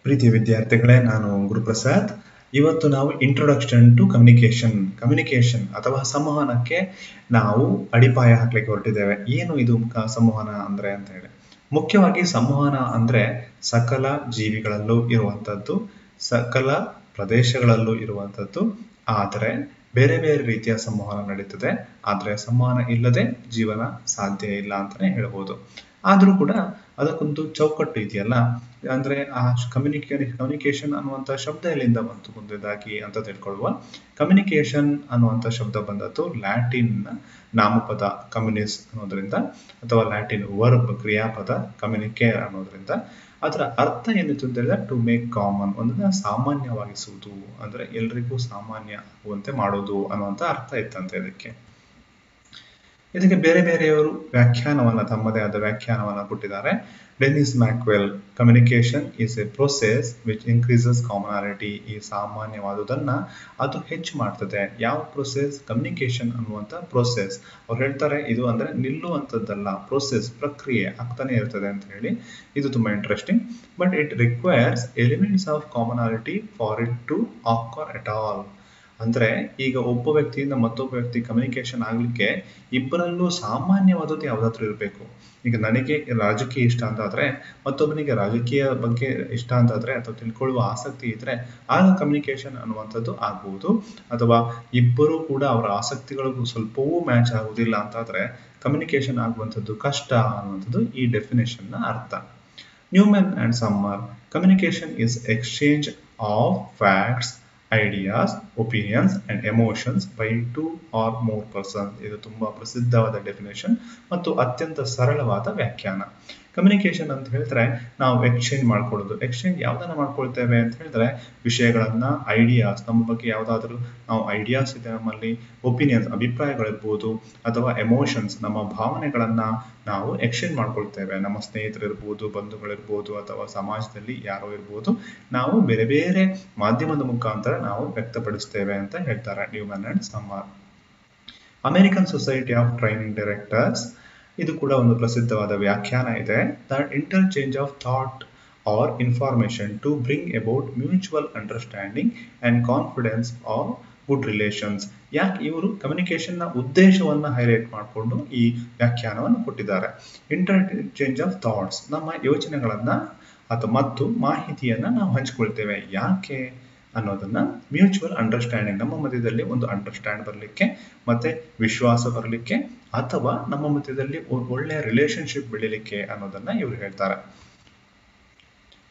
ಪ್ರೀತಿಯ ವಿದ್ಯಾರ್ಥಿಗಳೇ, ನಾನು ಗುರುಪ್ರಸಾದ್. ಇವತ್ತು ನಾವು ಇಂಟ್ರೊಡಕ್ಷನ್ ಟು ಕಮ್ಯುನಿಕೇಶನ್ ಅಥವಾ ಸಂವಹನಕ್ಕೆ ನಾವು ಅಡಿಪಾಯ ಹಾಕ್ಲಿಕ್ಕೆ ಹೊರಟಿದ್ದೇವೆ. ಏನು ಇದು ಸಂವಹನ ಅಂದ್ರೆ ಅಂತ ಹೇಳಿ. ಮುಖ್ಯವಾಗಿ ಸಂವಹನ ಅಂದ್ರೆ ಸಕಲ ಜೀವಿಗಳಲ್ಲೂ ಇರುವಂತದ್ದು, ಸಕಲ ಪ್ರದೇಶಗಳಲ್ಲೂ ಇರುವಂತದ್ದು. ಆದರೆ ಬೇರೆ ಬೇರೆ ರೀತಿಯ ಸಂವಹನ ನಡೀತದೆ. ಆದ್ರೆ ಸಂವಹನ ಇಲ್ಲದೆ ಜೀವನ ಸಾಧ್ಯ ಇಲ್ಲ ಅಂತಾನೆ ಹೇಳ್ಬೋದು. ಆದ್ರೂ ಕೂಡ ಅದಕ್ಕೊಂದು ಚೌಕಟ್ಟು ಇದೆಯಲ್ಲ. ಅಂದ್ರೆ ಆ ಕಮ್ಯುನಿಕೇಶನ್ ಅನ್ನುವಂತ ಶಬ್ದ ಎಲ್ಲಿಂದ ಬಂತು ಮುಂದಾಗಿ ಅಂತ ತಿಳ್ಕೊಳ್ಳುವ. ಕಮ್ಯುನಿಕೇಶನ್ ಅನ್ನುವಂತ ಶಬ್ದ ಬಂದದ್ದು ಲ್ಯಾಟಿನ್ ನಾಮಪದ ಕಮ್ಯುನಿಸ್ ಅನ್ನೋದ್ರಿಂದ, ಅಥವಾ ಲ್ಯಾಟಿನ್ ವರ್ಬ್ ಕ್ರಿಯಾಪದ ಕಮ್ಯುನಿಕೇರ್ ಅನ್ನೋದ್ರಿಂದ. ಅದರ ಅರ್ಥ ಏನಿತ್ತು ಅಂತ ಹೇಳಿದ್ರೆ ಟು ಮೇಕ್ ಕಾಮನ್, ಒಂದನ್ನ ಸಾಮಾನ್ಯವಾಗಿಸುವುದು, ಅಂದ್ರೆ ಎಲ್ರಿಗೂ ಸಾಮಾನ್ಯ ಆಗುವಂತೆ ಮಾಡೋದು ಅನ್ನುವಂತ ಅರ್ಥ ಇತ್ತಂತೆ ಇದಕ್ಕೆ ಬೇರೆ ಬೇರೆಯವರು ವ್ಯಾಖ್ಯಾನವನ್ನ, ತಮ್ಮದೇ ಆದ ವ್ಯಾಖ್ಯಾನವನ್ನ ಕೊಟ್ಟಿದ್ದಾರೆ. Denis McQuail, communication is a process which increases commonality. ಈ ಸಾಮಾನ್ಯವಾದುದನ್ನ ಅದು ಹೆಚ್ಚು ಮಾಡ್ತದೆ. ಯಾವ ಪ್ರೊಸೆಸ್? ಕಮ್ಯುನಿಕೇಶನ್ ಅನ್ನುವಂತ ಪ್ರೊಸೆಸ್. ಅವ್ರು ಹೇಳ್ತಾರೆ ಇದು ಅಂದ್ರೆ ನಿಲ್ಲುವಂಥದ್ದಲ್ಲ, ಪ್ರೊಸೆಸ್, ಪ್ರಕ್ರಿಯೆ ಆಗ್ತಾನೆ ಇರ್ತದೆ ಅಂತ ಹೇಳಿ. ಇದು ತುಂಬಾ interesting. But it requires elements of commonality for it to occur at all. ಅಂದ್ರೆ ಈಗ ಒಬ್ಬ ವ್ಯಕ್ತಿಯಿಂದ ಮತ್ತೊಬ್ಬ ವ್ಯಕ್ತಿ ಕಮ್ಯುನಿಕೇಶನ್ ಆಗ್ಲಿಕ್ಕೆ ಇಬ್ಬರಲ್ಲೂ ಸಾಮಾನ್ಯವಾದದ್ದು ಯಾವ್ದಾದ್ರು ಇರಬೇಕು. ಈಗ ನನಗೆ ರಾಜಕೀಯ ಇಷ್ಟ ಅಂತಾದ್ರೆ ಮತ್ತೊಬ್ಬನಿಗೆ ರಾಜಕೀಯ ಬಗ್ಗೆ ಇಷ್ಟ ಅಂತಾದ್ರೆ ಅಥವಾ ತಿಳ್ಕೊಳ್ಳುವ ಆಸಕ್ತಿ ಇದ್ರೆ ಆಗ ಕಮ್ಯುನಿಕೇಶನ್ ಅನ್ನುವಂಥದ್ದು ಆಗ್ಬಹುದು. ಅಥವಾ ಇಬ್ಬರು ಕೂಡ ಅವರ ಆಸಕ್ತಿಗಳಿಗೂ ಸ್ವಲ್ಪವೂ ಮ್ಯಾಚ್ ಆಗುವುದಿಲ್ಲ ಅಂತಾದ್ರೆ ಕಮ್ಯುನಿಕೇಶನ್ ಆಗುವಂಥದ್ದು ಕಷ್ಟ ಅನ್ನುವಂಥದ್ದು ಈ ಡೆಫಿನೇಷನ್ ನ ಅರ್ಥ. Newman and Summer, communication is exchange of facts, ideas, opinions and emotions by 2 or more persons. ಇದು ತುಂಬಾ ಪ್ರಸಿದ್ಧವಾದ ಡೆಫಿನೇಷನ್ ಮತ್ತು ಅತ್ಯಂತ ಸರಳವಾದ ವ್ಯಾಖ್ಯಾನ. ಕಮ್ಯುನಿಕೇಶನ್ ಅಂತ ಹೇಳಿದ್ರೆ ನಾವು ಎಕ್ಸ್ಚೇಂಜ್ ಮಾಡ್ಕೊಳ್ಳೋದು. ಎಕ್ಸ್ಚೇಂಜ್ ಯಾವ್ದನ್ನ ಮಾಡ್ಕೊಳ್ತೇವೆ ಅಂತ ಹೇಳಿದ್ರೆ ವಿಷಯಗಳನ್ನ, ಐಡಿಯಾಸ್, ನಮ್ಮ ಬಗ್ಗೆ ಯಾವ್ದಾದ್ರು ನಾವು ಐಡಿಯಾಸ್ ಇದೆ ನಮ್ಮಲ್ಲಿ, ಒಪಿನಿಯನ್ಸ್, ಅಭಿಪ್ರಾಯಗಳಿರ್ಬೋದು, ಅಥವಾ ಎಮೋಷನ್ಸ್, ನಮ್ಮ ಭಾವನೆಗಳನ್ನ ನಾವು ಎಕ್ಸ್ಚೇಂಜ್ ಮಾಡ್ಕೊಳ್ತೇವೆ. ನಮ್ಮ ಸ್ನೇಹಿತರಿರ್ಬೋದು, ಬಂಧುಗಳಿರ್ಬೋದು, ಅಥವಾ ಸಮಾಜದಲ್ಲಿ ಯಾರೋ ಇರ್ಬೋದು, ನಾವು ಬೇರೆ ಬೇರೆ ಮಾಧ್ಯಮದ ಮುಖಾಂತರ ನಾವು ವ್ಯಕ್ತಪಡಿಸ್ತೇವೆ ಅಂತ ಹೇಳ್ತಾರೆ Newman and Summer. American society of training directors, ಇದು ಕೂಡ ಒಂದು ಪ್ರಸಿದ್ಧವಾದ ವ್ಯಾಖ್ಯಾನ ಇದೆ. That interchange of thought or information to bring about mutual understanding and confidence or good relations. ಯಾಕೆ ಇವರು ಕಮ್ಯುನಿಕೇಶನ್ ನ ಉದ್ದೇಶವನ್ನ ಹೈಲೈಟ್ ಮಾಡಿಕೊಂಡು ಈ ವ್ಯಾಖ್ಯಾನವನ್ನು ಕೊಟ್ಟಿದ್ದಾರೆ. ಇಂಟರ್ಚೇಂಜ್ ಆಫ್ ಥಾಟ್ಸ್, ನಮ್ಮ ಯೋಚನೆಗಳನ್ನ ಮತ್ತು ಮಾಹಿತಿಯನ್ನ ನಾವು ಹಂಚಿಕೊಳ್ತೇವೆ. ಯಾಕೆ ಅನ್ನೋದನ್ನ ಮ್ಯೂಚುವಲ್ ಅಂಡರ್ಸ್ಟ್ಯಾಂಡಿಂಗ್, ನಮ್ಮ ಮಧ್ಯದಲ್ಲಿ ಒಂದು ಅಂಡರ್ಸ್ಟ್ಯಾಂಡ್ ಬರಲಿಕ್ಕೆ, ಮತ್ತೆ ವಿಶ್ವಾಸ ಬರಲಿಕ್ಕೆ, ಅಥವಾ ನಮ್ಮ ಮಧ್ಯದಲ್ಲಿ ಒಳ್ಳೆಯ ರಿಲೇಶನ್ಶಿಪ್ ಬೆಳಿಲಿಕ್ಕೆ ಅನ್ನೋದನ್ನ ಇವರು ಹೇಳ್ತಾರೆ.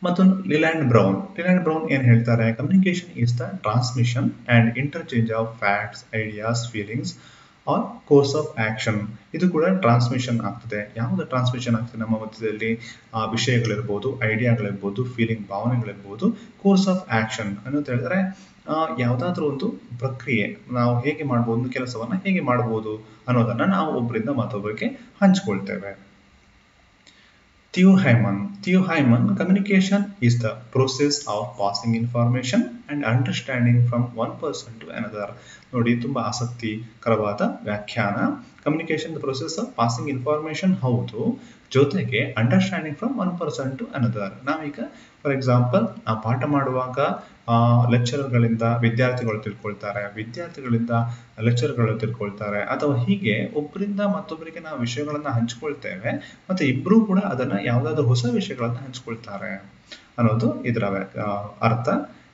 ಮತ್ತು ಲಿಲ್ಯಾಂಡ್ ಬ್ರೌನ್ ಏನ್ ಹೇಳ್ತಾರೆ? Communication is the transmission and interchange of facts, ideas, feelings or course of action. ಇದು ಕೂಡ ಟ್ರಾನ್ಸ್ಮಿಷನ್ ಆಗ್ತದೆ. ಯಾವ್ದು ಟ್ರಾನ್ಸ್ಮಿಷನ್ ಆಗ್ತದೆ? ನಮ್ಮ ಮಧ್ಯದಲ್ಲಿ ವಿಷಯಗಳಿರ್ಬೋದು, ಐಡಿಯಾಗಳಿರ್ಬೋದು, ಫೀಲಿಂಗ್, ಭಾವನೆಗಳಿರ್ಬೋದು. ಕೋರ್ಸ್ ಆಫ್ ಆಕ್ಷನ್ ಅನ್ನೋದು ಹೇಳಿದ್ರೆ ಯಾವ್ದಾದ್ರೂ ಒಂದು ಪ್ರಕ್ರಿಯೆ, ನಾವು ಹೇಗೆ ಮಾಡ್ಬೋದು, ಒಂದು ಕೆಲಸವನ್ನ ಹೇಗೆ ಮಾಡ್ಬೋದು ಅನ್ನೋದನ್ನ ನಾವು ಒಬ್ಬರಿಂದ ಮತ್ತೊಬ್ಬರಿಗೆ ಹಂಚ್ಕೊಳ್ತೇವೆ. Theo Hyman, communication is the process of passing information and understanding from one person to another. ನೋಡಿ, ತುಂಬಾ ಆಸಕ್ತಿಕರವಾದ ವ್ಯಾಖ್ಯಾನ. Communication the process of passing information ಹೌದು, ಜೊತೆಗೆ understanding from one person to another. ನಾವೀಗ ಫಾರ್ ಎಕ್ಸಾಂಪಲ್ ನಾವು ಪಾಠ ಮಾಡುವಾಗ ಲೆಕ್ಚರರ್ಗಳಿಂದ ವಿದ್ಯಾರ್ಥಿಗಳು ತಿಳ್ಕೊಳ್ತಾರೆ, ವಿದ್ಯಾರ್ಥಿಗಳಿಂದ ಲೆಕ್ಚರ್ಗಳು ತಿಳ್ಕೊಳ್ತಾರೆ, ಅಥವಾ ಹೀಗೆ ಒಬ್ಬರಿಂದ ಮತ್ತೊಬ್ಬರಿಗೆ ನಾವು ವಿಷಯಗಳನ್ನ ಹಂಚ್ಕೊಳ್ತೇವೆ, ಮತ್ತೆ ಇಬ್ರು ಕೂಡ ಅದನ್ನ ಯಾವ್ದಾದ್ರು ಹೊಸ ವಿಷಯಗಳನ್ನ ಹಂಚ್ಕೊಳ್ತಾರೆ ಅನ್ನೋದು ಇದರ ಅರ್ಥ.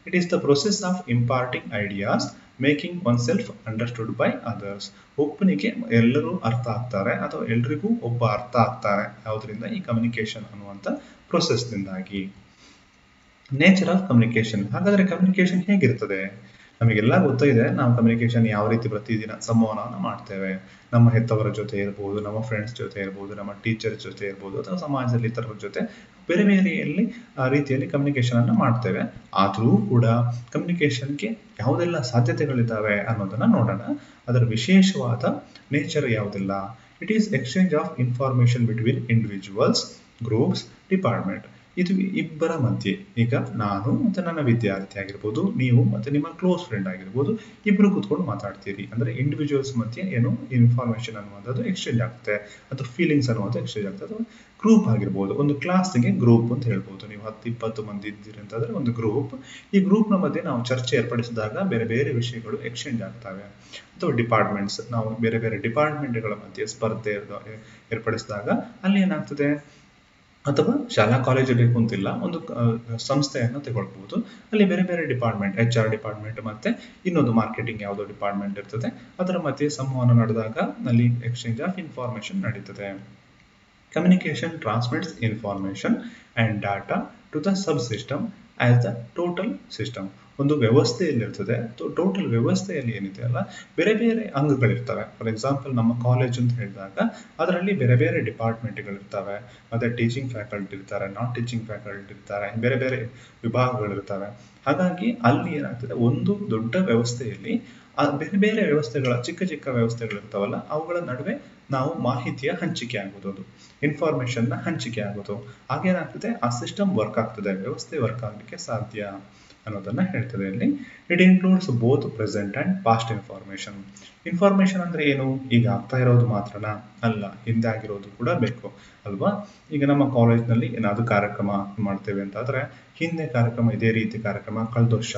It is the process of imparting ideas, making one self understood by others. ಒಬ್ಬನಿಗೆ ಎಲ್ಲರೂ ಅರ್ಥ ಆಗ್ತಾರೆ, ಅಥವಾ ಎಲ್ರಿಗೂ ಒಬ್ಬ ಅರ್ಥ ಆಗ್ತಾರೆ. ಯಾವುದರಿಂದ? ಈ ಕಮ್ಯುನಿಕೇಶನ್ ಅನ್ನುವಂಥ ಪ್ರೊಸೆಸ್ನಿಂದಾಗಿ. ನೇಚರ್ ಆಫ್ ಕಮ್ಯುನಿಕೇಶನ್, ಹಾಗಾದ್ರೆ ಕಮ್ಯುನಿಕೇಶನ್ ಹೇಗಿರ್ತದೆ? ನಮಗೆಲ್ಲ ಗೊತ್ತಿದೆ ನಾವು ಕಮ್ಯುನಿಕೇಶನ್ ಯಾವ ರೀತಿ ಪ್ರತಿದಿನ ಸಂವಹನವನ್ನು ಮಾಡ್ತೇವೆ. ನಮ್ಮ ಹೆತ್ತವರ ಜೊತೆ ಇರ್ಬೋದು, ನಮ್ಮ ಫ್ರೆಂಡ್ಸ್ ಜೊತೆ ಇರ್ಬೋದು, ನಮ್ಮ ಟೀಚರ್ ಜೊತೆ ಇರ್ಬೋದು, ಅಥವಾ ಸಮಾಜದಲ್ಲಿ ಇತರರ ಜೊತೆ ಬೇರೆ ಬೇರೆ ರೀತಿಯಲ್ಲಿ ಕಮ್ಯುನಿಕೇಶನ್ ಅನ್ನು ಮಾಡ್ತೇವೆ. ಆದರೂ ಕೂಡ ಕಮ್ಯುನಿಕೇಶನ್ಗೆ ಯಾವುದೆಲ್ಲ ಸಾಧ್ಯತೆಗಳಿದ್ದಾವೆ ಅನ್ನೋದನ್ನ ನೋಡೋಣ. ಅದರ ವಿಶೇಷವಾದ ನೇಚರ್ ಯಾವುದಿಲ್ಲ? It is exchange of information between individuals, groups, department. ಇದು ಇಬ್ಬರ ಮಧ್ಯೆ, ಈಗ ನಾನು ಮತ್ತು ನನ್ನ ವಿದ್ಯಾರ್ಥಿ ಆಗಿರ್ಬೋದು, ನೀವು ಮತ್ತು ನಿಮ್ಮ ಕ್ಲೋಸ್ ಫ್ರೆಂಡ್ ಆಗಿರ್ಬೋದು, ಇಬ್ಬರು ಕೂತ್ಕೊಂಡು ಮಾತಾಡ್ತೀರಿ. ಅಂದರೆ ಇಂಡಿವಿಜುವಲ್ಸ್ ಮಧ್ಯೆ ಏನು ಇನ್ಫಾರ್ಮೇಷನ್ ಅನ್ನುವಂಥದ್ದು ಎಕ್ಸ್ಚೇಂಜ್ ಆಗುತ್ತೆ, ಅಥವಾ ಫೀಲಿಂಗ್ಸ್ ಅನ್ನುವಂಥದ್ದು ಎಕ್ಸ್ಚೇಂಜ್ ಆಗ್ತದೆ. ಅಥವಾ ಗ್ರೂಪ್ ಆಗಿರ್ಬೋದು, ಒಂದು ಕ್ಲಾಸ್ಗೆ ಗ್ರೂಪ್ ಅಂತ ಹೇಳ್ಬೋದು. ನೀವು 10-20 ಮಂದಿ ಇದ್ದೀರಿ ಅಂತಂದ್ರೆ ಒಂದು ಗ್ರೂಪ್. ಈ ಗ್ರೂಪ್ನ ಮಧ್ಯೆ ನಾವು ಚರ್ಚೆ ಏರ್ಪಡಿಸಿದಾಗ ಬೇರೆ ಬೇರೆ ವಿಷಯಗಳು ಎಕ್ಸ್ಚೇಂಜ್ ಆಗ್ತವೆ. ಅಥವಾ ಡಿಪಾರ್ಟ್ಮೆಂಟ್ಸ್, ನಾವು ಬೇರೆ ಬೇರೆ ಡಿಪಾರ್ಟ್ಮೆಂಟ್ಗಳ ಮಧ್ಯೆ ಸ್ಪರ್ಧೆ ಏರ್ಪಡಿಸಿದಾಗ ಅಲ್ಲಿ ಏನಾಗ್ತದೆ, ಅಥವಾ ಶಾಲಾ ಕಾಲೇಜು ಬೇಕು ಅಂತಿಲ್ಲ, ಒಂದು ಸಂಸ್ಥೆಯನ್ನು ತಗೊಳ್ಬಹುದು. ಅಲ್ಲಿ ಬೇರೆ ಬೇರೆ ಡಿಪಾರ್ಟ್ಮೆಂಟ್, HR ಡಿಪಾರ್ಟ್ಮೆಂಟ್ ಮತ್ತೆ ಇನ್ನೊಂದು ಮಾರ್ಕೆಟಿಂಗ್ ಯಾವುದೋ ಡಿಪಾರ್ಟ್ಮೆಂಟ್ ಇರ್ತದೆ. ಅದರ ಮಧ್ಯೆ ಸಂವಹನ ನಡೆದಾಗ ಅಲ್ಲಿ ಎಕ್ಸ್ಚೇಂಜ್ ಆಫ್ ಇನ್ಫಾರ್ಮೇಶನ್ ನಡೀತದೆ. Communication transmits information and data to the sub system as the total system. ಒಂದು ವ್ಯವಸ್ಥೆಯಲ್ಲಿರ್ತದೆ, ಟೋಟಲ್ ವ್ಯವಸ್ಥೆಯಲ್ಲಿ ಏನಿದೆ ಅಲ್ಲ, ಬೇರೆ ಬೇರೆ ಅಂಗಗಳಿರ್ತವೆ. ಫಾರ್ ಎಕ್ಸಾಂಪಲ್ ನಮ್ಮ ಕಾಲೇಜ್ ಅಂತ ಹೇಳಿದಾಗ ಅದರಲ್ಲಿ ಬೇರೆ ಬೇರೆ ಡಿಪಾರ್ಟ್ಮೆಂಟ್ಗಳಿರ್ತವೆ, ಮತ್ತೆ ಟೀಚಿಂಗ್ ಫ್ಯಾಕಲ್ಟಿ ಇರ್ತಾರೆ, ನಾನ್ ಟೀಚಿಂಗ್ ಫ್ಯಾಕಲ್ಟಿ ಇರ್ತಾರೆ, ಬೇರೆ ಬೇರೆ ವಿಭಾಗಗಳಿರ್ತವೆ. ಹಾಗಾಗಿ ಅಲ್ಲಿ ಏನಾಗ್ತದೆ, ಒಂದು ದೊಡ್ಡ ವ್ಯವಸ್ಥೆಯಲ್ಲಿ ಬೇರೆ ಬೇರೆ ವ್ಯವಸ್ಥೆಗಳ ಚಿಕ್ಕ ಚಿಕ್ಕ ವ್ಯವಸ್ಥೆಗಳಿರ್ತಾವಲ್ಲ, ಅವುಗಳ ನಡುವೆ ನಾವು ಮಾಹಿತಿಯ ಹಂಚಿಕೆ ಆಗೋದು, ಅದು ಇನ್ಫಾರ್ಮೇಶನ್ನ ಹಂಚಿಕೆ ಆಗೋದು. ಹಾಗೇನಾಗ್ತದೆ, ಆ ಸಿಸ್ಟಮ್ ವರ್ಕ್ ಆಗ್ತದೆ, ವ್ಯವಸ್ಥೆ ವರ್ಕ್ ಆಗಲಿಕ್ಕೆ ಸಾಧ್ಯ ಅನ್ನೋದನ್ನ ಹೇಳ್ತದೆ ಇಲ್ಲಿ. It includes both present and past information. Information ಅಂದ್ರೆ ಏನು, ಈಗ ಆಗ್ತಾ ಇರೋದು ಮಾತ್ರನಾ? ಅಲ್ಲ, ಹಿಂದೆ ಆಗಿರೋದು ಕೂಡ ಬೇಕು ಅಲ್ವಾ. ಈಗ ನಮ್ಮ ಕಾಲೇಜ್ನಲ್ಲಿ ಏನಾದ್ರು ಕಾರ್ಯಕ್ರಮ ಮಾಡ್ತೇವೆ ಅಂತಾದ್ರೆ, ಹಿಂದೆ ಕಾರ್ಯಕ್ರಮ ಇದೇ ರೀತಿ ಕಾರ್ಯಕ್ರಮ ಕಳೆದ ವರ್ಷ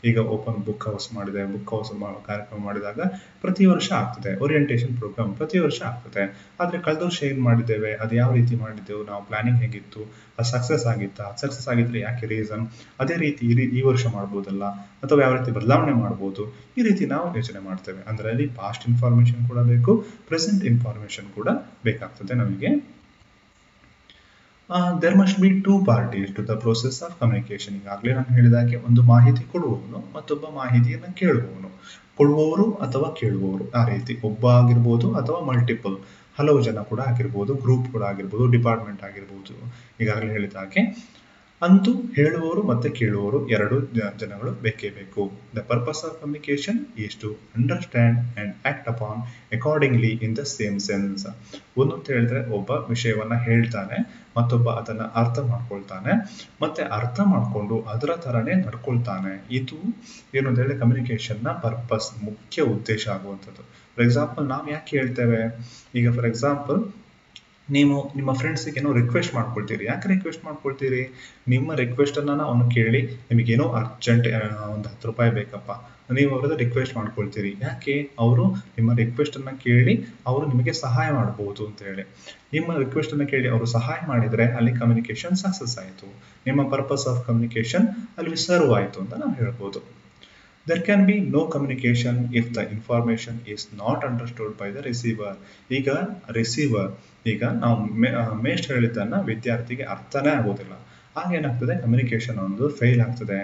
ಈಗ ಓಪನ್ ಬುಕ್ ಹೌಸ್ ಮಾಡಿದೆ, ಬುಕ್ ಹೌಸ್ ಕಾರ್ಯಕ್ರಮ ಮಾಡಿದಾಗ ಪ್ರತಿ ವರ್ಷ ಆಗ್ತದೆ. ಓರಿಯೆಂಟೇಷನ್ ಪ್ರೋಗ್ರಾಮ್ ಪ್ರತಿ ವರ್ಷ ಆಗ್ತದೆ. ಆದ್ರೆ ಕಳೆದ ವರ್ಷ ಏನ್ ಮಾಡಿದ್ದೇವೆ, ಅದು ಯಾವ ರೀತಿ ಮಾಡಿದ್ದೆವು, ನಾವು ಪ್ಲಾನಿಂಗ್ ಹೇಗಿತ್ತು, ಅದು ಸಕ್ಸಸ್ ಆಗಿತ್ತಾ, ಸಕ್ಸಸ್ ಆಗಿದ್ರೆ ಯಾಕೆ ರೀಸನ್, ಅದೇ ರೀತಿ ಈ ವರ್ಷ ಮಾಡ್ಬೋದಲ್ಲ, ಅಥವಾ ಯಾವ ರೀತಿ ಬದಲಾವಣೆ ಮಾಡ್ಬೋದು, ಈ ರೀತಿ ನಾವು ಯೋಚನೆ ಮಾಡ್ತೇವೆ. ಅಂದ್ರೆ ಅಲ್ಲಿ ಪಾಸ್ಟ್ ಇನ್ಫಾರ್ಮೇಶನ್ ಕೂಡ ಬೇಕು, ಪ್ರೆಸೆಂಟ್ ಇನ್ಫಾರ್ಮೇಶನ್ ಕೂಡ ಬೇಕಾಗ್ತದೆ ನಮಗೆ. There must be two parties to the process of communication. ಈಗಾಗಲೇ ನಾನು ಹೇಳಿದಾಗೆ ಒಂದು ಮಾಹಿತಿ ಕೊಡುವವನು, ಮತ್ತೊಬ್ಬ ಮಾಹಿತಿಯನ್ನು ಕೇಳುವವನು. ಕೊಡುವವರು ಅಥವಾ ಕೇಳುವವರು, ಆ ರೀತಿ ಒಬ್ಬ ಆಗಿರ್ಬೋದು ಅಥವಾ ಮಲ್ಟಿಪಲ್, ಹಲವು ಜನ ಕೂಡ ಆಗಿರ್ಬೋದು, ಗ್ರೂಪ್ ಕೂಡ ಆಗಿರ್ಬೋದು, ಡಿಪಾರ್ಟ್ಮೆಂಟ್ ಆಗಿರ್ಬೋದು. ಈಗಾಗಲೇ ಹೇಳಿದಾಗೆ ಅಂತೂ ಹೇಳುವವರು ಮತ್ತೆ ಕೇಳುವವರು ಎರಡು ಜನಗಳು ಬೇಕೇ ಬೇಕು. The purpose of communication is to understand and act upon accordingly in the same sense. ಒಂದು ಅಂತ ಹೇಳಿದ್ರೆ, ಒಬ್ಬ ವಿಷಯವನ್ನ ಹೇಳ್ತಾನೆ, ಮತ್ತೊಬ್ಬ ಅದನ್ನ ಅರ್ಥ ಮಾಡ್ಕೊಳ್ತಾನೆ, ಮತ್ತೆ ಅರ್ಥ ಮಾಡ್ಕೊಂಡು ಅದರ ತರನೇ ನಡ್ಕೊಳ್ತಾನೆ. ಇದು ಏನು ಅಂತ ಹೇಳಿ ಕಮ್ಯುನಿಕೇಶನ್ ನ ಪರ್ಪಸ್, ಮುಖ್ಯ ಉದ್ದೇಶ ಆಗುವಂಥದ್ದು. ಫಾರ್ ಎಕ್ಸಾಂಪಲ್ ನಾವು ಯಾಕೆ ಹೇಳ್ತೇವೆ, ಈಗ ಫಾರ್ ಎಕ್ಸಾಂಪಲ್ ನೀವು ನಿಮ್ಮ ಫ್ರೆಂಡ್ಸಿಗೆ ಏನೋ ರಿಕ್ವೆಸ್ಟ್ ಮಾಡ್ಕೊಳ್ತೀರಿ. ಯಾಕೆ ರಿಕ್ವೆಸ್ಟ್ ಮಾಡ್ಕೊಳ್ತೀರಿ, ನಿಮ್ಮ ರಿಕ್ವೆಸ್ಟ್ ಅನ್ನ ಅವನು ಕೇಳಿ ನಿಮಗೇನೋ ಅರ್ಜೆಂಟ್ ಒಂದು 10 ರೂಪಾಯಿ ಬೇಕಪ್ಪ, ನೀವು ಅವ್ರದ್ದು ರಿಕ್ವೆಸ್ಟ್ ಮಾಡ್ಕೊಳ್ತೀರಿ. ಯಾಕೆ, ಅವರು ನಿಮ್ಮ ರಿಕ್ವೆಸ್ಟ್ ಅನ್ನ ಕೇಳಿ ಅವರು ನಿಮಗೆ ಸಹಾಯ ಮಾಡಬಹುದು ಅಂತ ಹೇಳಿ. ನಿಮ್ಮ ರಿಕ್ವೆಸ್ಟ್ ಅನ್ನ ಕೇಳಿ ಅವರು ಸಹಾಯ ಮಾಡಿದ್ರೆ ಅಲ್ಲಿ ಕಮ್ಯುನಿಕೇಶನ್ ಸಕ್ಸಸ್ ಆಯಿತು, ನಿಮ್ಮ ಪರ್ಪಸ್ ಆಫ್ ಕಮ್ಯುನಿಕೇಶನ್ ಅಲ್ಲಿ ಸರ್ವ್ ಆಯಿತು ಅಂತ ನಾವು ಹೇಳ್ಬೋದು. There can be no communication if the information is not understood by the receiver. ಈಗ ರಿಸೀವರ್, ಈಗ ನಾವು ಮೇಸ್ಟ್ ಹೇಳಿದ್ದನ್ನ ವಿದ್ಯಾರ್ಥಿಗೆ ಅರ್ಥನೇ ಆಗೋದಿಲ್ಲ, ಆಗೇನಾಗ್ತದೆ, ಕಮ್ಯುನಿಕೇಶನ್ ಅನ್ನೋದು ಫೇಲ್ ಆಗ್ತದೆ.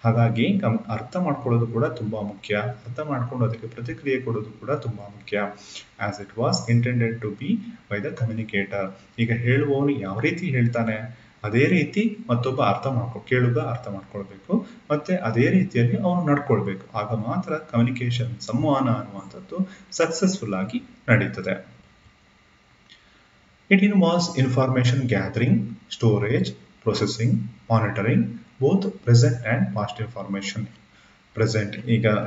ಹಾಗಾಗಿ ಅರ್ಥ ಮಾಡ್ಕೊಳ್ಳೋದು ಕೂಡ ತುಂಬಾ ಮುಖ್ಯ, ಅರ್ಥ ಮಾಡ್ಕೊಂಡು ಅದಕ್ಕೆ ಪ್ರತಿಕ್ರಿಯೆ ಕೊಡೋದು ಕೂಡ ತುಂಬಾ ಮುಖ್ಯ. As it was intended to be by the communicator. ಈಗ ಹೇಳುವವನು ಯಾವ ರೀತಿ ಹೇಳ್ತಾನೆ ಅದೇ ರೀತಿ ಮತ್ತೊಬ್ಬ ಕೇಳುಗ ಅರ್ಥ ಮಾಡ್ಕೊಳ್ಬೇಕು, ಮತ್ತೆ ಅದೇ ರೀತಿಯಲ್ಲಿ ಅವನು ನಡ್ಕೊಳ್ಬೇಕು. ಆಗ ಮಾತ್ರ ಕಮ್ಯುನಿಕೇಶನ್, ಸಂವಹನ ಅನ್ನುವಂಥದ್ದು ಸಕ್ಸಸ್ಫುಲ್ ಆಗಿ ನಡೀತದೆ. It involves information gathering, storage, processing, monitoring, both present and past information. Present,